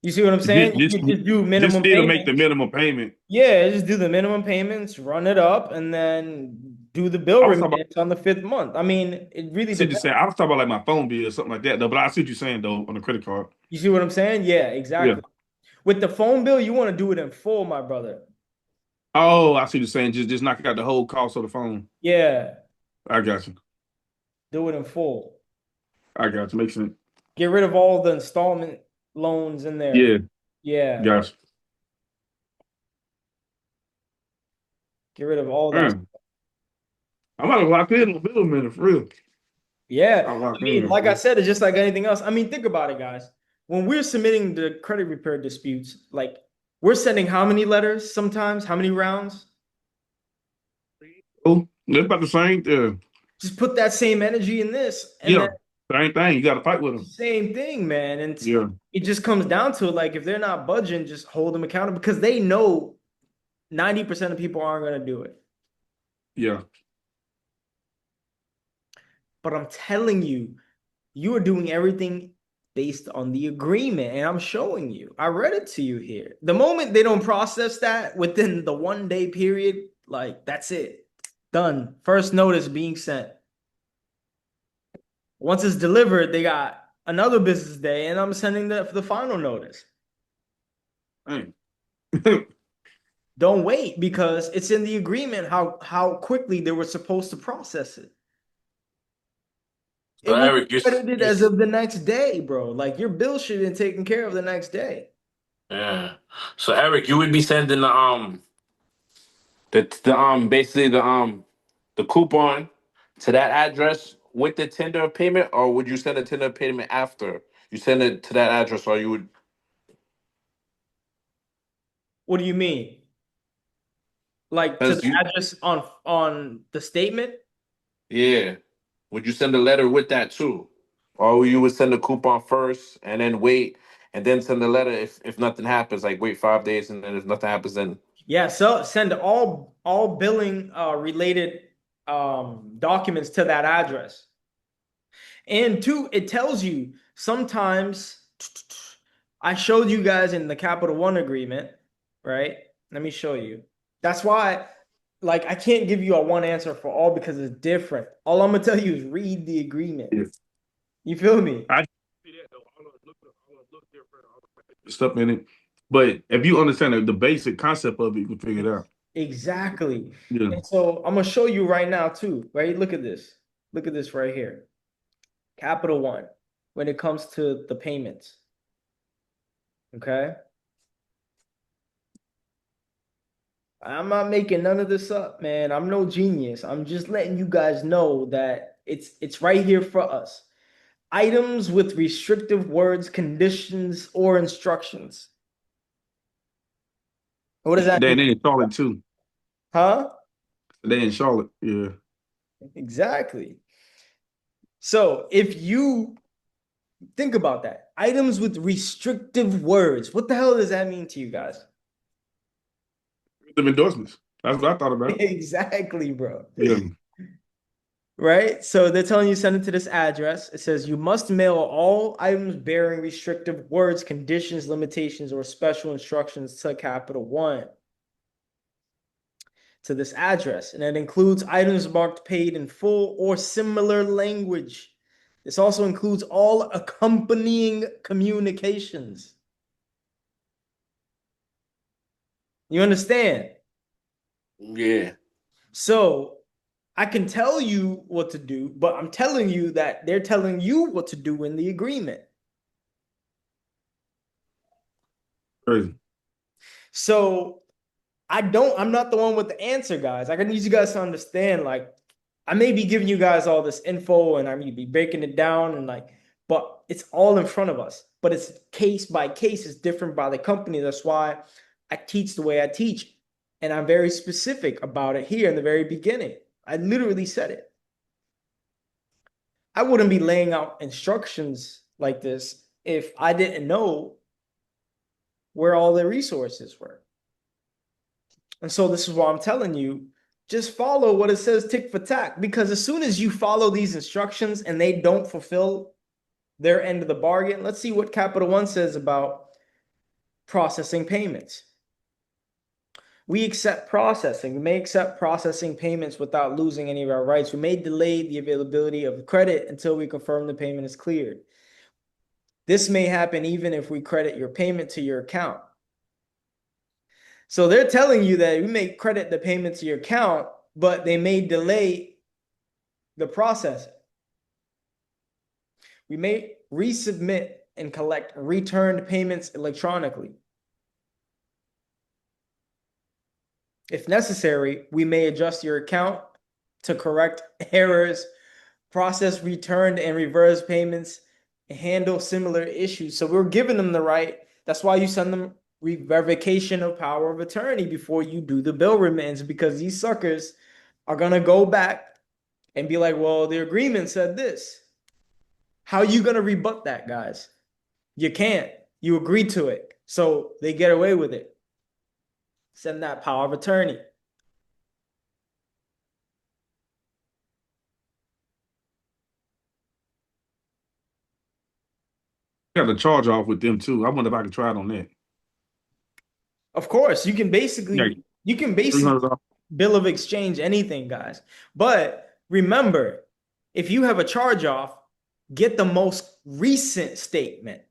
You see what I'm saying? You could just do Just minimum still make the payments. minimum payment. Yeah, just do the minimum payments, run it up, and then do the bill I was talking about, remittance on the 5th month. I mean, it really I see what you're depends. saying. I was talking about like my phone bill or something like that, though. But I see what you're saying, though, on the credit card. You see what I'm saying? Yeah, Yeah. exactly. With the phone bill, you want to do it in full, my brother. Oh, I see what you're saying. Just knock out the whole cost of the phone. Yeah, I got you. do it in full. I got you. Makes sense. Get rid of all the installment loans in there. Yeah, Yeah, got you. get rid of all that. Man, I'm about to lock in the bill a minute, for real. Yeah, I'm locked I mean, in. like I Bro. said, it's just like anything else. I mean, think about it, guys. When we're submitting the credit repair disputes, like we're sending how many letters sometimes, how many rounds? Oh, that's about the same. Just put that same energy in this, and then Yeah, same thing. You got to fight with them. same thing, man. And Yeah, it just comes down to like if they're not budging, just hold them accountable because they know 90% of people aren't going to do it. yeah. But I'm telling you, you are doing everything based on the agreement, and I'm showing you. I read it to you here. The moment they don't process that within the 1 day period, like that's it. Done. First notice being sent. Once it's delivered, they got another business day, and I'm sending the final notice. Hey. Don't wait because it's in the agreement how quickly they were supposed to process it. It So will Eric, be credited as of the next day, bro. Like your bill should have been taken care of the next day. yeah. So Eric, you would be sending the basically the coupon to that address with the tender of payment, or would you send a tender of payment after you send it to that address, or you would? What do you mean? Like to Because the you, address on the statement? yeah, would you send a letter with that too, or you would send a coupon first and then wait and then send a letter if nothing happens, like wait 5 days and then if nothing happens, then Yeah, so send all billing related documents to that address. And two, it tells you sometimes I showed you guys in the Capital One agreement, right? Let me show you. That's why, like, I can't give you a one answer for all because it's different. All I'm gonna tell you is read the agreement. Yeah. You feel me? I see that though. All of look different, all the stuff in it. But if you understand the basic concept of it, you can figure it out. Exactly. Yeah. And so I'm gonna show you right now too, right? Look at this. Look at this right here. Capital One, when it comes to the payments. Okay. I'm not making none of this up, man. I'm no genius. I'm just letting you guys know that it's right here for us. Items with restrictive words, conditions, or instructions. What does that They mean? in Charlotte too. Huh? They in Charlotte. Yeah. Exactly. So if you think about that, items with restrictive words, what the hell does that mean to you guys? The endorsements. That's what I thought about. Exactly, bro. Yeah. Right? So they're telling you send it to this address. It says you must mail all items bearing restrictive words, conditions, limitations, or special instructions to Capital One to this address. And it includes items marked paid in full or similar language. This also includes all accompanying communications. You understand? yeah. So I can tell you what to do, but I'm telling you that they're telling you what to do in the agreement. Crazy. So I'm not the one with the answer, guys. I need you guys to understand, like, I may be giving you guys all this info and I may be breaking it down and like, but it's all in front of us. But it's case by case, it's different by the company. That's why I teach the way I teach. And I'm very specific about it here in the very beginning. I literally said it. I wouldn't be laying out instructions like this if I didn't know where all the resources were. And so this is why I'm telling you, just follow what it says tick for tack. Because as soon as you follow these instructions and they don't fulfill their end of the bargain, let's see what Capital One says about processing payments. We accept processing. We may accept processing payments without losing any of our rights. We may delay the availability of credit until we confirm the payment is cleared. This may happen even if we credit your payment to your account. So they're telling you that we may credit the payment to your account, but they may delay the processing. We may resubmit and collect returned payments electronically. If necessary, we may adjust your account to correct errors, process returned and reverse payments, and handle similar issues. So we're giving them the right. That's why you send them revocation of power of attorney before you do the bill remittance, because these suckers are going to go back and be like, well, the agreement said this. How are you going to rebut that, guys? You can't. You agreed to it. So they get away with it. Send that power of attorney. Got a charge off with them too. I wonder if I can try it on that. Of course, you can basically $300. bill of exchange anything, guys. But remember, if you have a charge off, get the most recent statement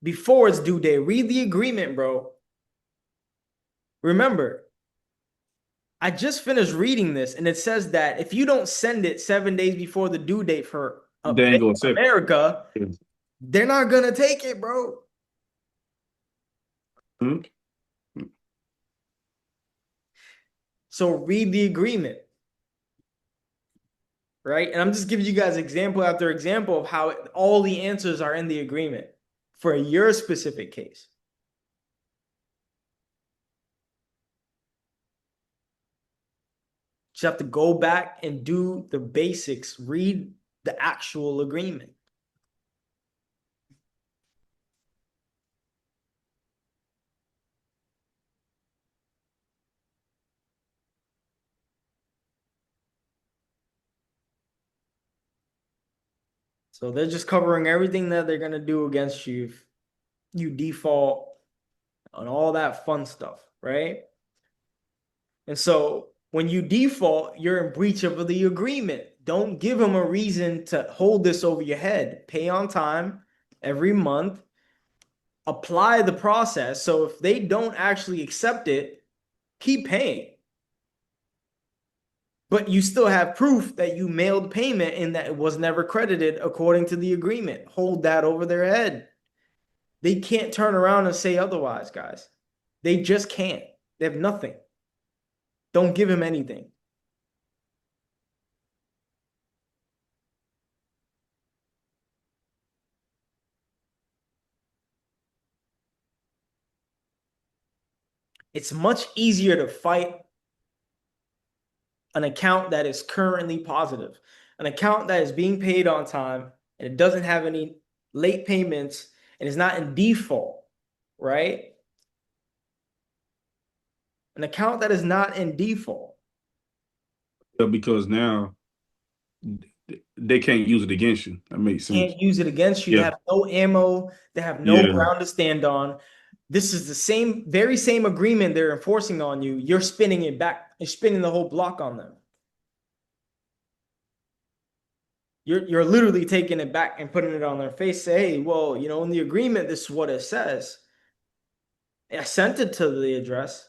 before it's due date. Read the agreement, bro. Remember, I just finished reading this, and it says that if you don't send it 7 days before the due date for America, they're not gonna take it, bro. So read the agreement, right? And I'm just giving you guys example after example of how all the answers are in the agreement for your specific case. Just have to go back and do the basics. Read the actual agreement. So they're just covering everything that they're going to do against you if you default on all that fun stuff, right? And so when you default, you're in breach of the agreement. Don't give them a reason to hold this over your head. Pay on time every month. Apply the process. So if they don't actually accept it, keep paying. But you still have proof that you mailed payment and that it was never credited according to the agreement. Hold that over their head. They can't turn around and say otherwise, guys. They just can't. They have nothing. Don't give him anything. It's much easier to fight an account that is currently positive, an account that is being paid on time and it doesn't have any late payments and is not in default, right? An account that is not in default. Because now they can't use it against you. That makes sense. Can't use it against you. Yeah. They have no ammo. They have no ground to stand on. This is the very same agreement they're enforcing on you. You're spinning it back. You're spinning the whole block on them. You're literally taking it back and putting it on their face. Say, hey, well, in the agreement, this is what it says. I sent it to the address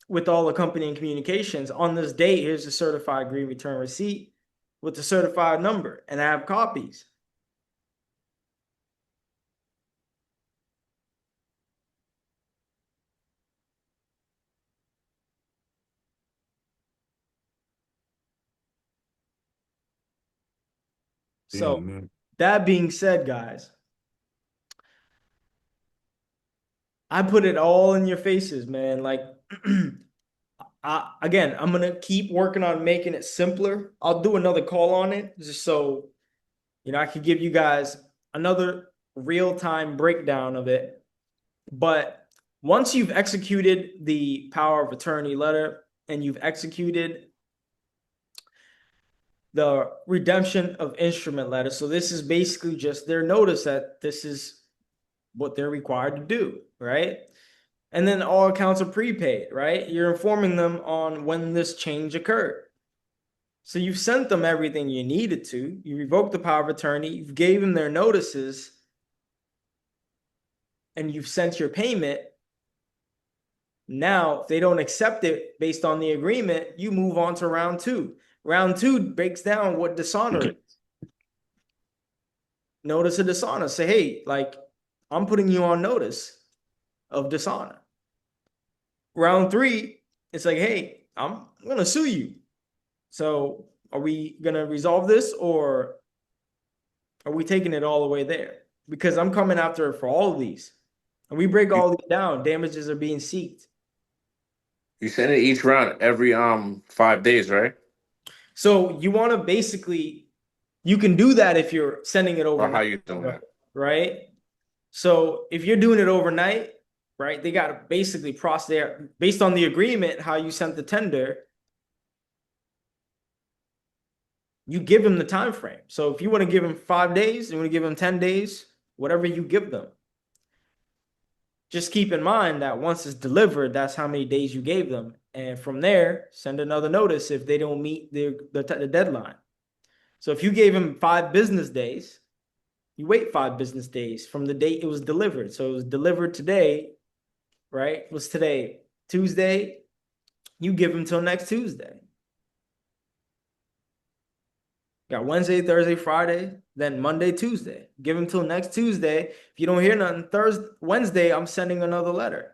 with all accompanying communications. On this date, here's the certified agree return receipt with the certified number, and I have copies. So that being said, guys, I put it all in your faces, man. Like, again, I'm going to keep working on making it simpler. I'll do another call on it just so, I could give you guys another real-time breakdown of it. But once you've executed the power of attorney letter, and you've executed the redemption of instrument letter. So this is basically just their notice that this is what they're required to do, right? And then all accounts are prepaid, right? You're informing them on when this change occurred. So you've sent them everything you needed to. You revoked the power of attorney. You've gave them their notices, and you've sent your payment. Now, if they don't accept it based on the agreement, you move on to round two. Round two breaks down what dishonor is. Notice of dishonor. Say, hey, like, I'm putting you on notice of dishonor. Round three, it's like, hey, I'm going to sue you. So are we going to resolve this, or are we taking it all the way there? Because I'm coming after it for all of these. And we break all these down. Damages are being seeked. You send it each round every 5 days, right? So you want to basically, you can do that if you're sending it Or overnight. how you doing that? Right? So if you're doing it overnight, right, they got to basically process there based on the agreement, how you sent the tender. You give them the time frame. So if you want to give them 5 days, you want to give them 10 days, whatever you give them. Just keep in mind that once it's delivered, that's how many days you gave them. And from there, send another notice if they don't meet the deadline. So if you gave them 5 business days, you wait 5 business days from the date it was delivered. So it was delivered today, right? It was today, Tuesday. You give them till next Tuesday. Got Wednesday, Thursday, Friday, then Monday, Tuesday. Give them till next Tuesday. If you don't hear nothing, Wednesday, I'm sending another letter.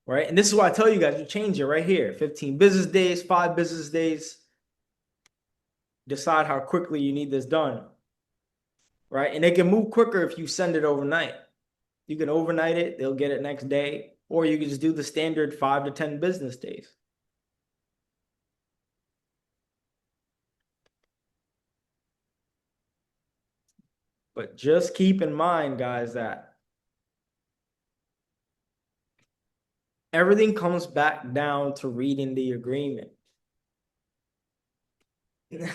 Right? And this is why I tell you guys, you change it right here. 15 business days, 5 business days. Decide how quickly you need this done. Right? And they can move quicker if you send it overnight. You can overnight it, they'll get it next day. Or you can just do the standard 5 to 10 business days. But just keep in mind, guys, that everything comes back down to reading the agreement.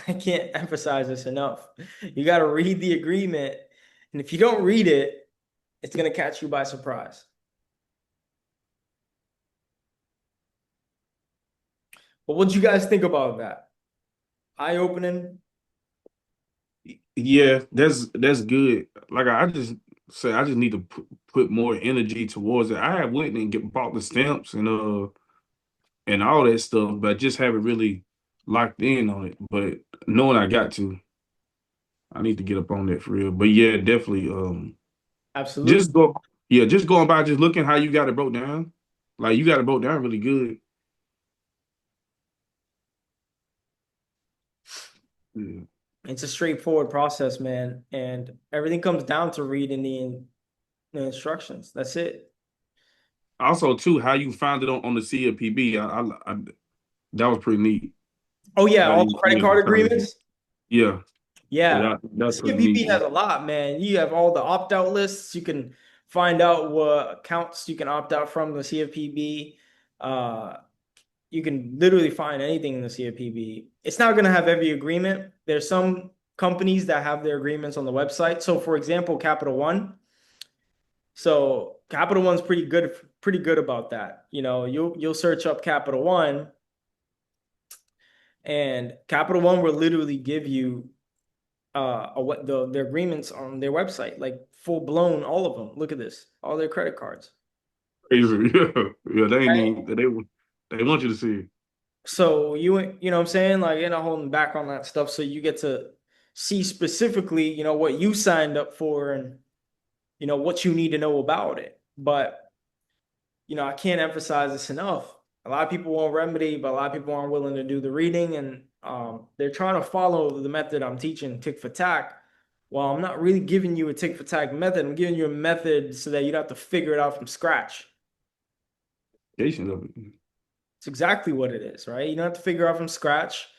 I can't emphasize this enough. You got to read the agreement. And if you don't read it, it's going to catch you by surprise. But what you guys think about that? Eye-opening? Yeah, that's good. Like I just say, I just need to put more energy towards it. I have went and bought the stamps and all that stuff, but I just haven't really locked in on it. But knowing I got to, I need to get up on that for real. But yeah, definitely. Absolutely. Just going by, just looking how you got it broke down. Like you got it broke down really good. Yeah. It's a straightforward process, man. And everything comes down to reading the instructions. That's it. Also, too, how you found it on the CFPB, that was pretty neat. Oh, yeah, I all didn't the credit see it. card agreements? Yeah, Yeah. that's pretty CFPB neat. has a lot, man. You have all the opt-out lists. You can find out what accounts you can opt out from the CFPB. You can literally find anything in the CFPB. It's not going to have every agreement. There's some companies that have their agreements on the website. So, for example, Capital One. So, Capital One's pretty good about that. You know, you'll search up Capital One, and Capital One will literally give you what their agreements on their website, like full blown, all of them. Look at this, all their credit cards. Crazy. Yeah, they ain't Right? even, they want you to see it. So you know what I'm saying, like you're not holding back on that stuff, so you get to see specifically, what you signed up for, and what you need to know about it. But I can't emphasize this enough. A lot of people want remedy, but a lot of people aren't willing to do the reading, and they're trying to follow the method I'm teaching, tick for tack. Well, I'm not really giving you a tick for tack method. I'm giving you a method so that you don't have to figure it out from scratch. Patience of it. It's exactly what it is, right? You don't have to figure out from scratch.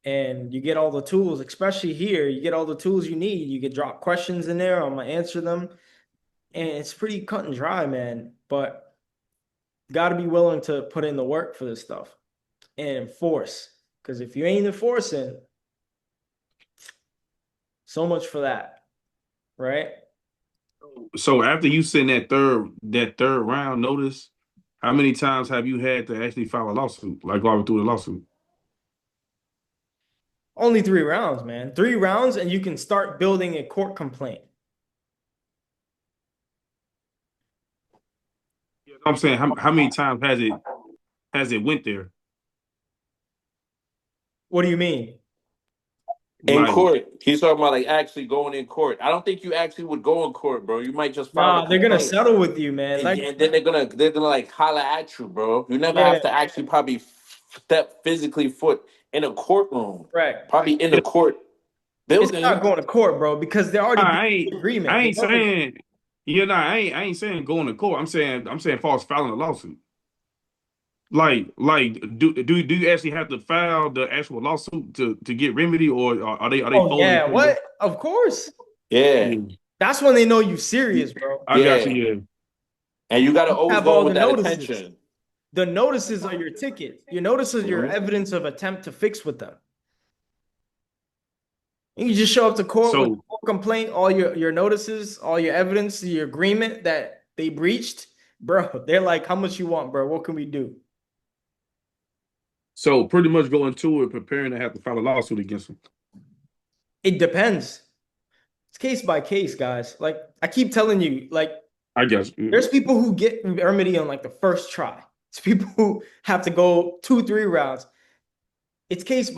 and you get all the tools, especially here, you get all the tools you need. You can drop questions in there, I'm gonna answer them. And it's pretty cut and dry, man. But got to be willing to put in the work for this stuff and enforce. Because if you ain't enforcing, so much for that, right? So after you send that third round notice, how many times have you had to actually file a lawsuit, like going through the lawsuit? Only 3 rounds, man. 3 rounds, and you can start building a court complaint. You know what I'm saying, how many times has it went there? What do you mean? In Like, court, he's talking about like actually going in court. I don't think you actually would go in court, bro. You might just file a Nah, they're gonna complaint, settle with you, man. and, Like, and then they're gonna like holler at you, bro. You never yeah, have to actually probably step physically foot in a courtroom, correct. probably in the court It's not building. going to court, bro, because they already built I the ain't agreement. I They ain't already, saying I ain't saying going to court. I'm saying false filing a lawsuit. Like do you actually have to file the actual lawsuit to get remedy, or are they oh folding yeah, for you? what? Of course. Yeah, Yeah, That's when they know you serious, bro. I got yeah, you. Yeah. and you gotta always Have go in all with the that notices. attention. The notices are your ticket. Your notices, your Mhm. evidence of attempt to fix with them. You just show up to court with a So court complaint, all your notices, all your evidence, your agreement that they breached, bro. They're like, how much you want, bro? What can we do? so pretty much go into it preparing to have to file a lawsuit against them. It depends. It's case by case, guys. Like I keep telling you, like I guess. Yeah. there's people who get remedy on like the first try. It's people who have to go 2, 3 rounds. It's case